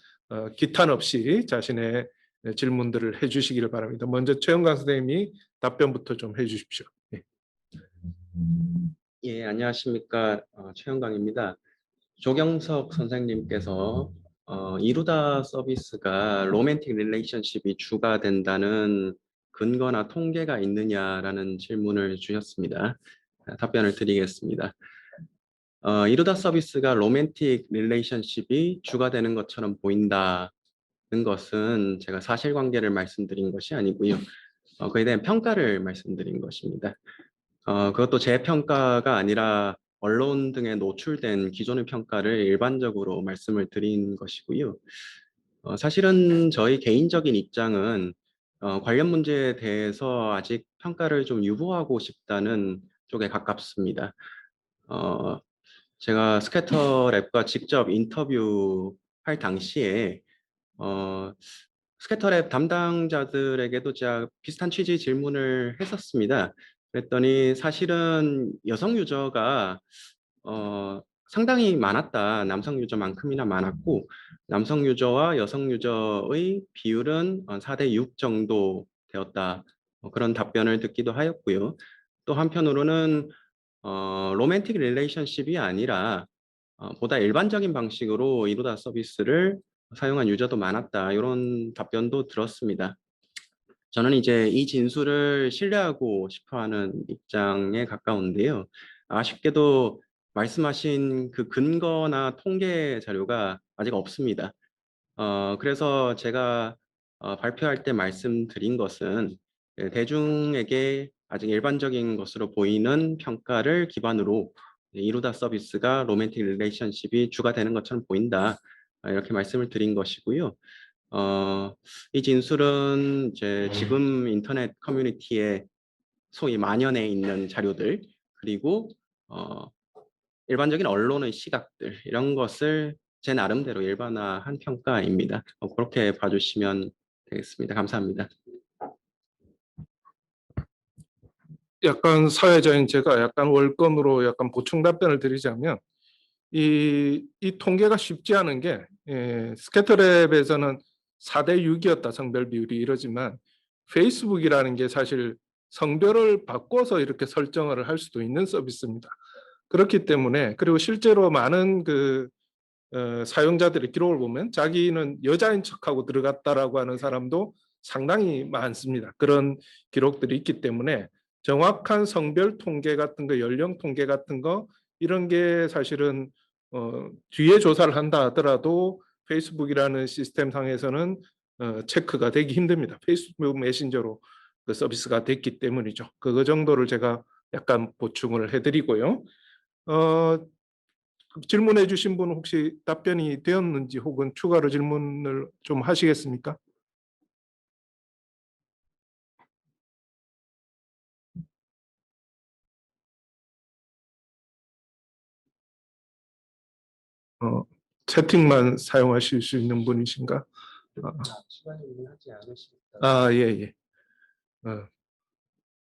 기탄 없이 자신의 질문들을 해주시기를 바랍니다. 먼저 최은강 선생님이 답변부터 좀 해주십시오. 네. 예, 안녕하십니까. 최영광입니다. 조경석 선생님께서 이루다 서비스가 로맨틱 릴레이션십이 주가 된다는 근거나 통계가 있느냐라는 질문을 주셨습니다. 답변을 드리겠습니다. 이루다 서비스가 로맨틱 릴레이션십이 주가 되는 것처럼 보인다는 것은 제가 사실관계를 말씀드린 것이 아니고요. 그에 대한 평가를 말씀드린 것입니다. 그것도 제 평가가 아니라 언론 등에 노출된 기존의 평가를 일반적으로 말씀을 드린 것이고요. 사실은 저희 개인적인 입장은 관련 문제에 대해서 아직 평가를 좀 유보하고 싶다는 쪽에 가깝습니다. 제가 스캐터랩과 직접 인터뷰할 당시에 스캐터랩 담당자들에게도 제가 비슷한 취지 질문을 했었습니다. 그랬더니 사실은 여성 유저가 상당히 많았다. 남성 유저만큼이나 많았고 남성 유저와 여성 유저의 비율은 4대 6 정도 되었다. 그런 답변을 듣기도 하였고요. 또 한편으로는 로맨틱 릴레이션십이 아니라 보다 일반적인 방식으로 이루다 서비스를 사용한 유저도 많았다. 이런 답변도 들었습니다. 저는 이제 이 진술을 신뢰하고 싶어하는 입장에 가까운데요. 아쉽게도 말씀하신 그 근거나 통계 자료가 아직 없습니다. 그래서 제가 발표할 때 말씀드린 것은 대중에게 아직 일반적인 것으로 보이는 평가를 기반으로 이루다 서비스가 로맨틱 릴레이션십이 주가 되는 것처럼 보인다. 이렇게 말씀을 드린 것이고요. 이 진술은 이제 지금 인터넷 커뮤니티에 소위 만연해 있는 자료들 그리고 일반적인 언론의 시각들 이런 것을 제 나름대로 일반화한 평가입니다. 그렇게 봐주시면 되겠습니다. 감사합니다. 약간 사회자인 제가 약간 월권으로 약간 보충 답변을 드리자면 이 통계가 쉽지 않은 게 스캐터랩에서는 4대 6이었다 성별 비율이 이러지만 페이스북이라는 게 사실 성별을 바꿔서 이렇게 설정을 할 수도 있는 서비스입니다. 그렇기 때문에 그리고 실제로 많은 사용자들의 기록을 보면 자기는 여자인 척하고 들어갔다라고 하는 사람도 상당히 많습니다. 그런 기록들이 있기 때문에 정확한 성별 통계 같은 거, 연령 통계 같은 거 이런 게 사실은 뒤에 조사를 한다 하더라도 페이스북이라는 시스템 상에서는 체크가 되기 힘듭니다. 페이스북 메신저로 그 서비스가 됐기 때문이죠. 그 정도를 제가 약간 보충을 해드리고요. 질문해 주신 분 혹시 답변이 되었는지 혹은 추가로 질문을 좀 하시겠습니까? 채팅만 사용하실 수 있는 분이신가? 예, 예.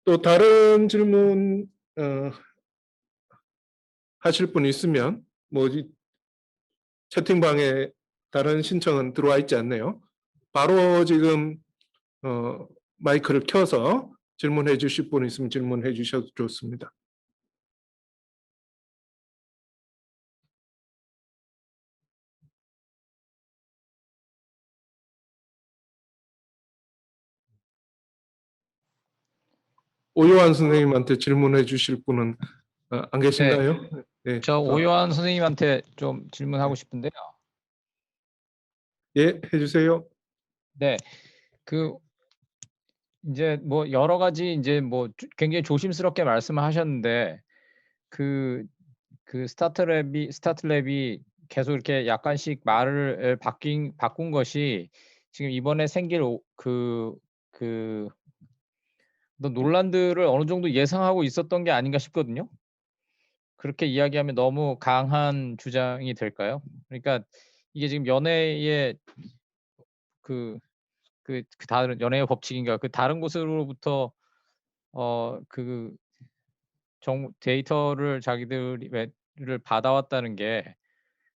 또 다른 질문 하실 분 있으면 채팅방에 다른 신청은 들어와 있지 않네요. 바로 지금 마이크를 켜서 질문해 주실 분 있으면 질문해 주셔도 좋습니다. 오요한 선생님한테 질문해 주실 분은 안 계신가요? 네. 저 오요한 선생님한테 좀 질문하고 싶은데요. 예, 해주세요. 네, 그 이제 뭐 여러 가지 이제 뭐 굉장히 조심스럽게 말씀하셨는데 그 스타트랩이 계속 이렇게 약간씩 말을 바꾼 것이 지금 이번에 생길 논란들을 어느 정도 예상하고 있었던 게 아닌가 싶거든요. 그렇게 이야기하면 너무 강한 주장이 될까요? 그러니까 이게 지금 연예의 다른 연예의 법칙인가 그 다른 곳으로부터 데이터를 자기들이 를 받아왔다는 게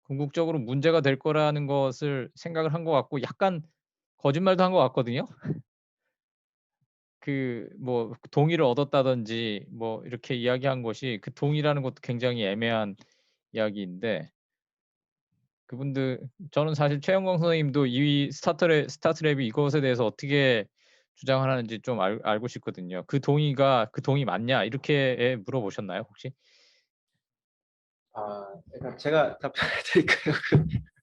궁극적으로 문제가 될 거라는 것을 생각을 한 것 같고 약간 거짓말도 한 것 같거든요. 뭐 동의를 얻었다든지 뭐 이렇게 이야기한 것이 그 동의라는 것도 굉장히 애매한 이야기인데 저는 사실 최영광 선생님도 이 스타트랩이 이것에 대해서 어떻게 주장하는지 좀 알고 싶거든요. 그 동의 맞냐 이렇게 물어보셨나요 혹시? 그러니까 제가 답변해 드릴까요?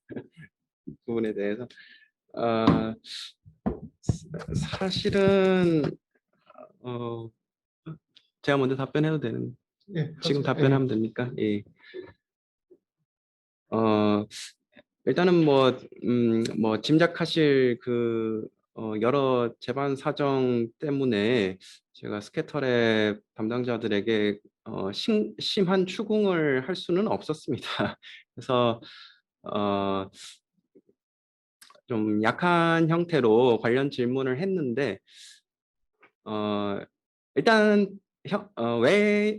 그 부분에 대해서. 사실은 제가 먼저 답변해도 되는 예, 지금 하세요. 답변하면 됩니까? 예. 일단은 뭐 짐작하실 여러 재반 사정 때문에 제가 스캐터랩 담당자들에게 심한 추궁을 할 수는 없었습니다. 그래서 좀 약한 형태로 관련 질문을 했는데 일단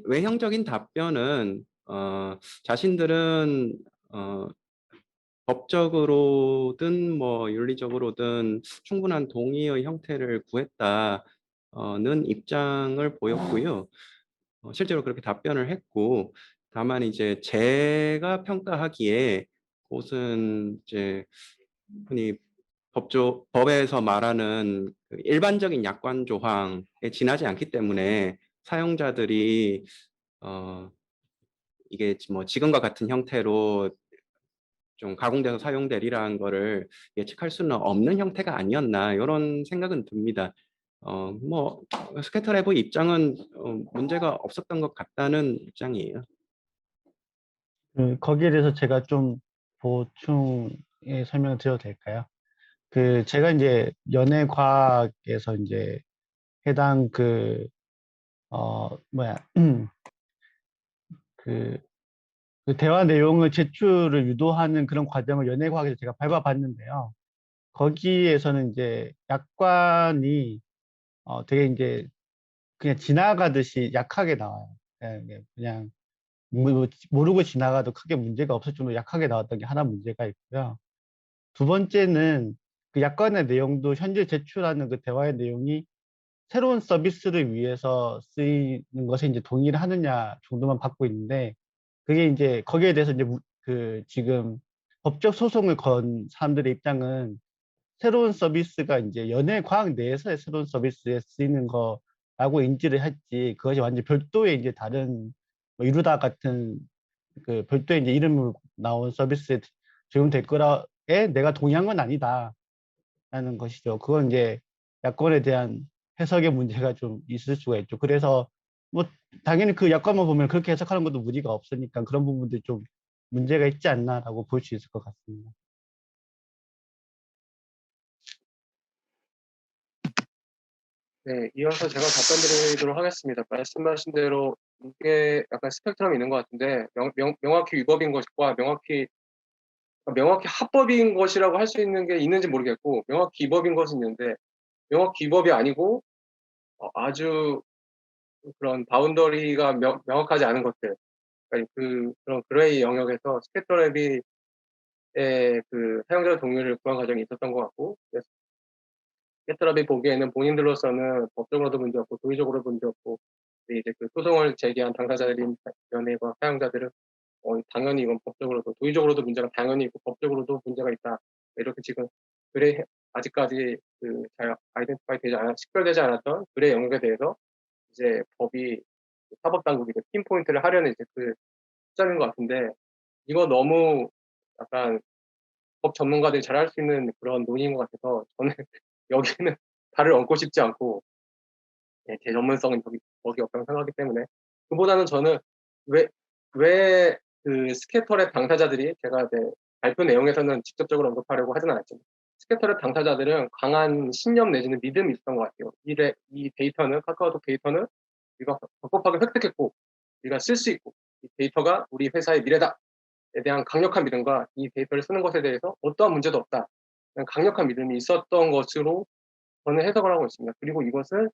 외형적인 답변은 자신들은 법적으로든 뭐 윤리적으로든 충분한 동의의 형태를 구했다는 입장을 보였고요. 실제로 그렇게 답변을 했고, 다만 이제 제가 평가하기에 그것은 이제 흔히 법에서 말하는 그 일반적인 약관 조항에 지나지 않기 때문에 사용자들이 이게 뭐 지금과 같은 형태로 좀 가공돼서 사용되리라는 거를 예측할 수는 없는 형태가 아니었나 이런 생각은 듭니다. 뭐 스캐터랩의 입장은 문제가 없었던 것 같다는 입장이에요. 거기에 대해서 제가 좀 보충의 설명을 드려도 될까요? 제가 이제 연예과학에서 이제 해당 뭐야, 그, 그 대화 내용을 제출을 유도하는 그런 과정을 연예과학에서 제가 밟아봤는데요. 거기에서는 이제 약관이 되게 이제 그냥 지나가듯이 약하게 나와요. 그냥 모르고 지나가도 크게 문제가 없을 정도로 약하게 나왔던 게 하나 문제가 있고요. 두 번째는 그 약관의 내용도 현재 제출하는 그 대화의 내용이 새로운 서비스를 위해서 쓰이는 것에 이제 동의를 하느냐 정도만 받고 있는데 그게 이제 거기에 대해서 이제 지금 법적 소송을 건 사람들의 입장은 새로운 서비스가 이제 연예 과학 내에서의 새로운 서비스에 쓰이는 거라고 인지를 했지 그것이 완전 별도의 이제 다른 뭐 이루다 같은 별도의 이제 이름으로 나온 서비스에 적용될 거라에 내가 동의한 건 아니다라는 것이죠. 그건 이제 약관에 대한 해석의 문제가 좀 있을 수가 있죠. 그래서 뭐 당연히 그 약관만 보면 그렇게 해석하는 것도 무리가 없으니까 그런 부분들이 좀 문제가 있지 않나라고 볼 수 있을 것 같습니다. 네, 이어서 제가 답변 드리도록 하겠습니다. 말씀하신 대로 이게 약간 스펙트럼이 있는 것 같은데 명확히 위법인 것과 명확히 합법인 것이라고 할 수 있는 게 있는지 모르겠고 명확히 위법인 것은 있는데 명확히 위법이 아니고 아주 그런 바운더리가 명확하지 않은 것들 그러니까 그런 그레이 영역에서 스캐터랩이 그 사용자 동의를 구한 과정이 있었던 것 같고 스캐터랩이 보기에는 본인들로서는 법적으로도 문제없고 도의적으로도 문제없고 이제 그 소송을 제기한 당사자들인 연예과 사용자들은 당연히 이건 법적으로도 도의적으로도 문제가 당연히 있고 법적으로도 문제가 있다 이렇게 지금 그래 아직까지 잘 아이덴티파이 되지 식별되지 않았던 그래 영역에 대해서 이제 법이 사법당국이 핀포인트를 하려는 이제 그 시점인 것 같은데 이거 너무 약간 법 전문가들이 잘 할 수 있는 그런 논의인 것 같아서 저는 여기는 발을 얹고 싶지 않고 제 전문성은 거기 없다고 생각하기 때문에 그보다는 저는 왜 그 스캐터랩 당사자들이 제가 발표 내용에서는 직접적으로 언급하려고 하진 않았지만 스캐터랩 당사자들은 강한 신념 내지는 믿음이 있었던 것 같아요. 이 데이터는 카카오톡 데이터는 우리가 적법하게 획득했고 우리가 쓸 수 있고 이 데이터가 우리 회사의 미래다에 대한 강력한 믿음과 이 데이터를 쓰는 것에 대해서 어떠한 문제도 없다. 강력한 믿음이 있었던 것으로 저는 해석을 하고 있습니다. 그리고 이것을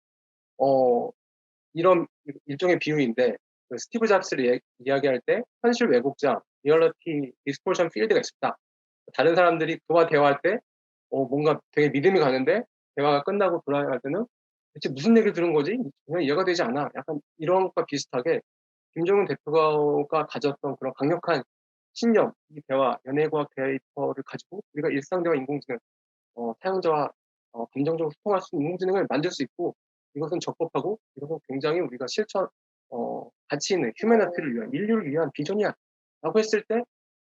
이런 일종의 비유인데 스티브 잡스를 이야기할 때 현실 왜곡장, 리얼리티 디스토션 필드가 있었다. 다른 사람들이 그와 대화할 때 뭔가 되게 믿음이 가는데 대화가 끝나고 돌아갈 때는 대체 무슨 얘기를 들은 거지? 전혀 이해가 되지 않아. 약간 이런 것과 비슷하게 김정은 대표가 가졌던 그런 강력한 신념, 이 대화, 연예과학 데이터를 가지고 우리가 일상대화 인공지능, 사용자와 감정적으로 소통할 수 있는 인공지능을 만들 수 있고 이것은 적법하고 이것은 굉장히 우리가 실천 가치 있는 휴머니티를 위한 인류를 위한 비전이야 라고 했을 때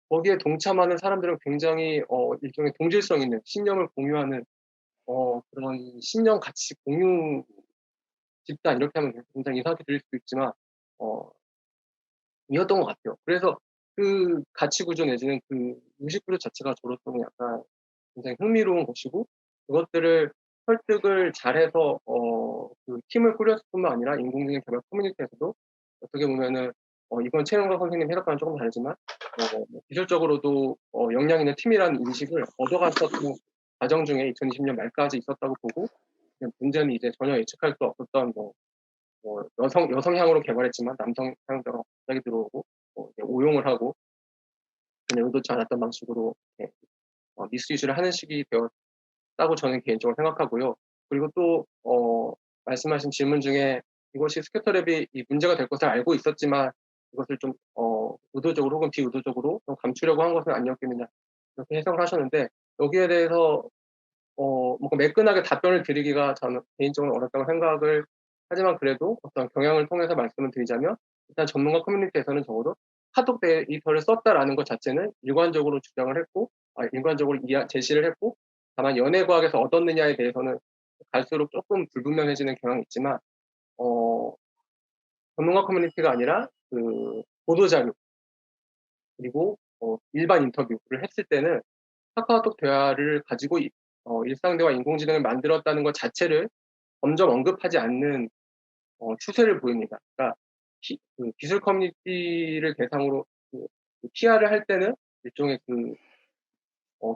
거기에 동참하는 사람들은 굉장히 일종의 동질성 있는 신념을 공유하는 그런 신념 가치 공유 집단 이렇게 하면 굉장히 이상하게 들릴 수도 있지만 이었던 것 같아요. 그래서 그 가치 구조 내지는 그 의식 구조 자체가 저로서는 약간 굉장히 흥미로운 것이고 그것들을 설득을 잘해서 그 팀을 꾸렸을 뿐만 아니라 인공지능 개발 커뮤니티에서도 어떻게 보면은 이건 최영석 선생님 해석과는 조금 다르지만 기술적으로도 역량 있는 팀이라는 인식을 얻어갔었던 과정 중에 2020년 말까지 있었다고 보고 문제는 이제 전혀 예측할 수 없었던 여성향으로 개발했지만 남성 사용자가 갑자기 들어오고 오용을 하고 그냥 의도치 않았던 방식으로 미스유즈를 하는 식이 되었다고 저는 개인적으로 생각하고요. 그리고 또 말씀하신 질문 중에 이것이 스캐터랩이 이 문제가 될 것을 알고 있었지만 이것을 좀 의도적으로 혹은 비의도적으로 좀 감추려고 한 것은 아니었겠느냐 이렇게 해석을 하셨는데 여기에 대해서 뭔가 매끈하게 답변을 드리기가 저는 개인적으로 어렵다고 생각을 하지만 그래도 어떤 경향을 통해서 말씀을 드리자면 일단 전문가 커뮤니티에서는 적어도 카톡 데이터를 썼다라는 것 자체는 일관적으로 주장을 했고, 일관적으로 제시를 했고, 다만 연예과학에서 얻었느냐에 대해서는 갈수록 조금 불분명해지는 경향이 있지만, 전문가 커뮤니티가 아니라 그 보도자료 그리고 일반 인터뷰를 했을 때는 카카오톡 대화를 가지고 일상대화 인공지능을 만들었다는 것 자체를 점점 언급하지 않는 추세를 보입니다. 그러니까 그 기술 커뮤니티를 대상으로 PR을 할 때는 일종의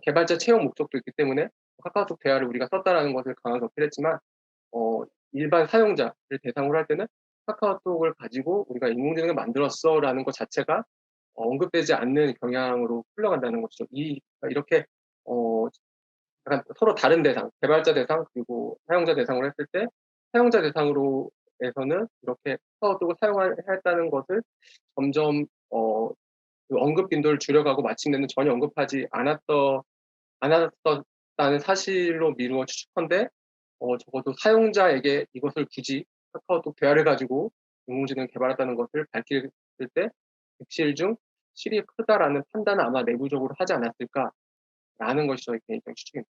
개발자 채용 목적도 있기 때문에 카카오톡 대화를 우리가 썼다라는 것을 강하게 어필했지만 일반 사용자를 대상으로 할 때는 카카오톡을 가지고 우리가 인공지능을 만들었어라는 것 자체가 언급되지 않는 경향으로 흘러간다는 것이죠. 이렇게 약간 서로 다른 대상, 개발자 대상 그리고 사용자 대상으로 했을 때 사용자 대상으로에서는 이렇게 카카오톡을 사용했다는 것을 점점 그 언급 빈도를 줄여가고 마침내는 전혀 언급하지 않았었다는 사실로 미루어 추측컨대 적어도 사용자에게 이것을 굳이 카카오톡 대화를 가지고 인공지능을 개발했다는 것을 밝힐 때 100실 중 실이 크다라는 판단은 아마 내부적으로 하지 않았을까라는 것이 저희 개인적인 추측입니다.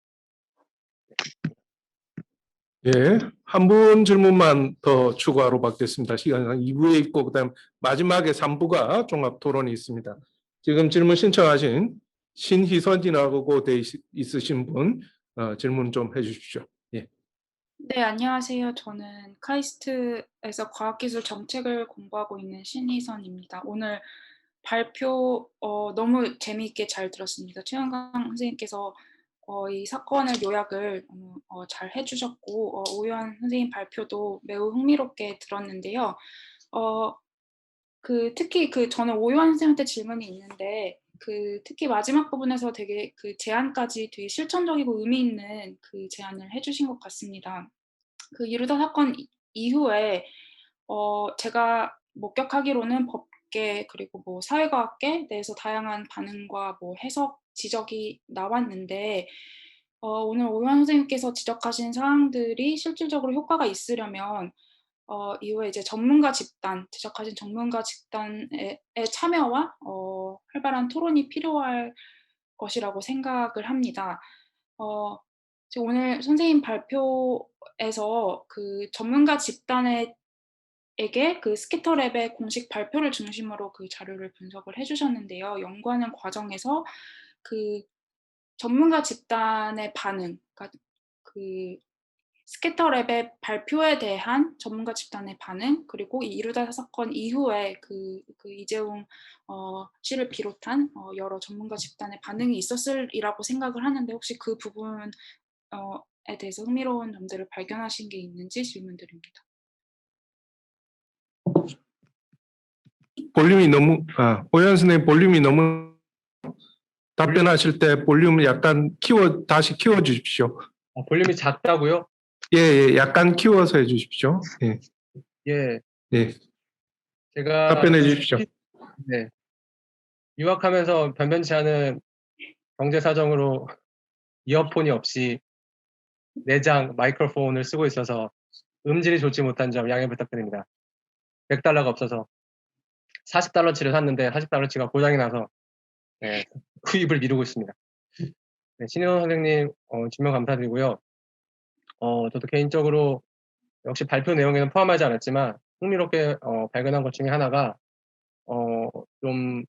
예, 한 분 질문만 더 추가로 받겠습니다. 시간상 2부에 있고 그다음 마지막에 3부가 종합 토론이 있습니다. 지금 질문 신청하신 신희선이라고 돼 있으신 분 질문 좀 해주십시오. 예. 네, 안녕하세요. 저는 카이스트에서 과학기술 정책을 공부하고 있는 신희선입니다. 오늘 발표 너무 재미있게 잘 들었습니다. 최영강 선생님께서 이 사건의 요약을 너무 잘 해주셨고 오유환 선생님 발표도 매우 흥미롭게 들었는데요. 특히 저는 오유환 선생님한테 질문이 있는데 특히 마지막 부분에서 되게 제안까지 되게 실천적이고 의미 있는 제안을 해주신 것 같습니다. 이루다 사건 이후에 제가 목격하기로는 법계 그리고 뭐 사회과학계 내에서 다양한 반응과 뭐 해석 지적이 나왔는데 오늘 오유환 선생님께서 지적하신 사항들이 실질적으로 효과가 있으려면 이후에 이제 지적하신 전문가 집단의 참여와 활발한 토론이 필요할 것이라고 생각을 합니다. 지금 오늘 선생님 발표에서 전문가 집단에게 스키터랩의 공식 발표를 중심으로 자료를 분석을 해주셨는데요. 연구하는 과정에서 전문가 집단의 반응, 그러니까 스캐터랩의 발표에 대한 전문가 집단의 반응, 그리고 이 이루다 사건 이후에 이재용 씨를 비롯한 여러 전문가 집단의 반응이 있었으리라고 생각을 하는데 혹시 그 부분에 대해서 흥미로운 점들을 발견하신 게 있는지 질문드립니다. 볼륨이 너무 오유환 선생님 볼륨이 너무 답변하실 때 볼륨을 약간 다시 키워 주십시오. 볼륨이 작다고요? 예, 약간 키워서 해주십시오. 예, 예, 예, 제가 답변해 주십시오. 네, 유학하면서 변변치 않은 경제 사정으로 이어폰이 없이 내장 마이크로폰을 쓰고 있어서 음질이 좋지 못한 점 양해 부탁드립니다. $100가 없어서 40달러치를 샀는데 40달러치가 고장이 나서 구입을 미루고 있습니다. 네, 신혜원 선생님 질문 감사드리고요. 저도 개인적으로 역시 발표 내용에는 포함하지 않았지만 흥미롭게 발견한 것 중에 하나가 좀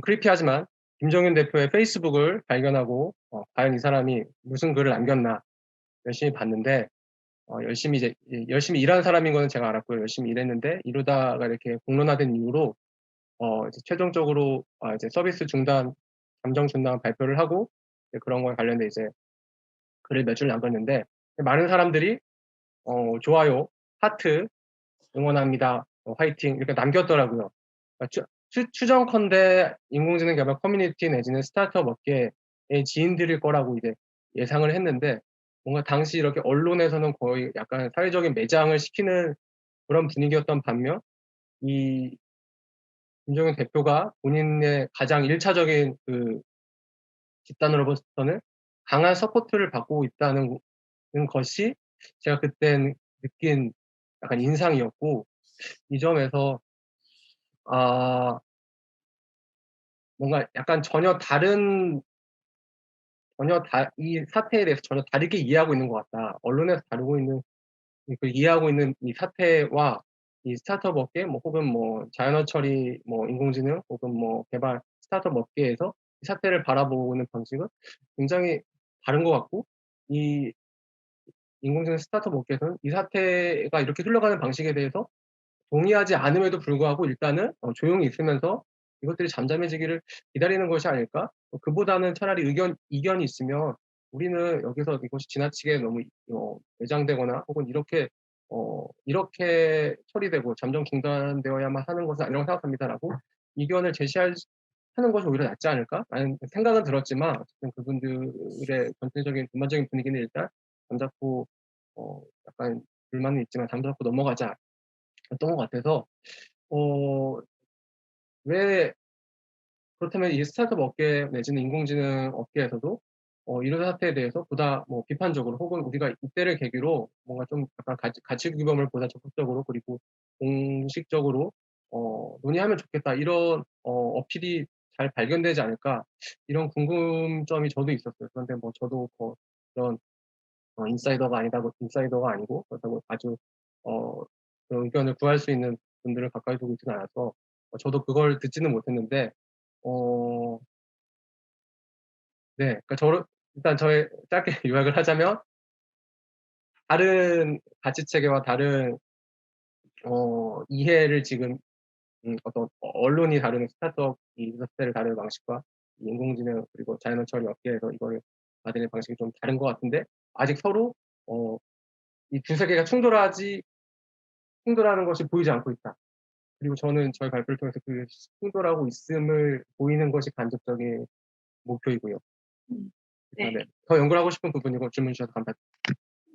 크리피하지만 김정윤 대표의 페이스북을 발견하고 과연 이 사람이 무슨 글을 남겼나 열심히 봤는데 열심히 일하는 사람인 거는 제가 알았고요. 열심히 일했는데 이러다가 이렇게 공론화된 이후로 이제 최종적으로 이제 서비스 중단, 잠정 중단 발표를 하고 그런 거에 관련돼 이제 글을 몇 줄 남겼는데 많은 사람들이 좋아요, 하트, 응원합니다, 화이팅 이렇게 남겼더라고요. 그러니까 추정컨대 인공지능 개발 커뮤니티 내지는 스타트업 업계의 지인들일 거라고 이제 예상을 했는데 뭔가 당시 이렇게 언론에서는 거의 약간 사회적인 매장을 시키는 그런 분위기였던 반면 이 김정은 대표가 본인의 가장 1차적인 집단으로부터는 강한 서포트를 받고 있다는 것이 제가 그때 느낀 약간 인상이었고 이 점에서 뭔가 약간 이 사태에 대해서 전혀 다르게 이해하고 있는 것 같다. 언론에서 다루고 있는 이해하고 있는 이 사태와 이 스타트업 업계 혹은 자연어 처리 인공지능 혹은 개발 스타트업 업계에서 이 사태를 바라보는 방식은 굉장히 다른 것 같고, 이 인공지능 스타트업 업계에서는 이 사태가 이렇게 흘러가는 방식에 대해서 동의하지 않음에도 불구하고 일단은 조용히 있으면서 이것들이 잠잠해지기를 기다리는 것이 아닐까? 그보다는 차라리 이견이 있으면 우리는 여기서 이것이 지나치게 너무 매장되거나 혹은 이렇게 처리되고 잠정 중단되어야만 하는 것은 아니라고 생각합니다라고 이견을 제시하는 것이 오히려 낫지 않을까? 라는 생각은 들었지만 어쨌든 그분들의 전반적인 분위기는 일단 잠자코 약간 불만은 있지만 잠자코 넘어가자 했던 것 같아서 왜 그렇다면 이 스타트업 업계 내지는 인공지능 업계에서도 이런 사태에 대해서 보다 비판적으로 혹은 우리가 이때를 계기로 뭔가 좀 약간 가치 규범을 보다 적극적으로 그리고 공식적으로 논의하면 좋겠다, 이런 어필이 잘 발견되지 않을까, 이런 궁금점이 저도 있었어요. 그런데 저도 그런 인사이더가 아니고 그렇다고 아주 그런 의견을 구할 수 있는 분들을 가까이 두고 있지는 않아서 저도 그걸 듣지는 못했는데, 어, 네, 그러니까 일단 저의 짧게 요약을 하자면 다른 가치 체계와 다른 이해를 지금 어떤 언론이 다루는 스타트업 이 사태를 다루는 방식과 인공지능 그리고 자연어 처리 업계에서 이거를 받는 방식이 좀 다른 것 같은데, 아직 서로 이 두 세계가 충돌하는 것이 보이지 않고 있다. 그리고 저는 저희 발표를 통해서 그 충돌하고 있음을 보이는 것이 간접적인 목표이고요. 네. 네. 더 연구하고 싶은 부분이고 질문 주셔서 감사합니다.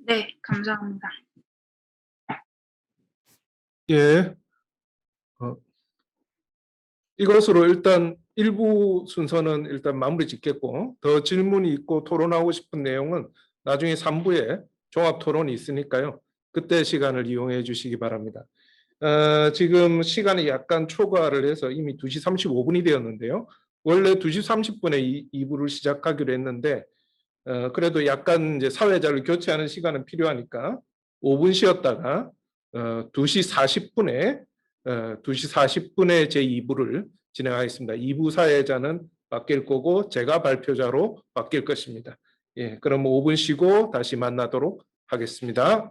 네, 감사합니다. 예. 이것으로 일단 1부 순서는 일단 마무리 짓겠고, 더 질문이 있고 토론하고 싶은 내용은 나중에 3부에 종합 토론이 있으니까요. 그때 시간을 이용해 주시기 바랍니다. 지금 시간이 약간 초과를 해서 이미 2시 35분이 되었는데요. 원래 2시 30분에 2부를 시작하기로 했는데, 그래도 약간 이제 사회자를 교체하는 시간은 필요하니까 5분 쉬었다가 2시 40분에 2시 40분에 제 2부를 진행하겠습니다. 2부 사회자는 바뀔 거고 제가 발표자로 바뀔 것입니다. 예, 그럼 5분 쉬고 다시 만나도록 하겠습니다.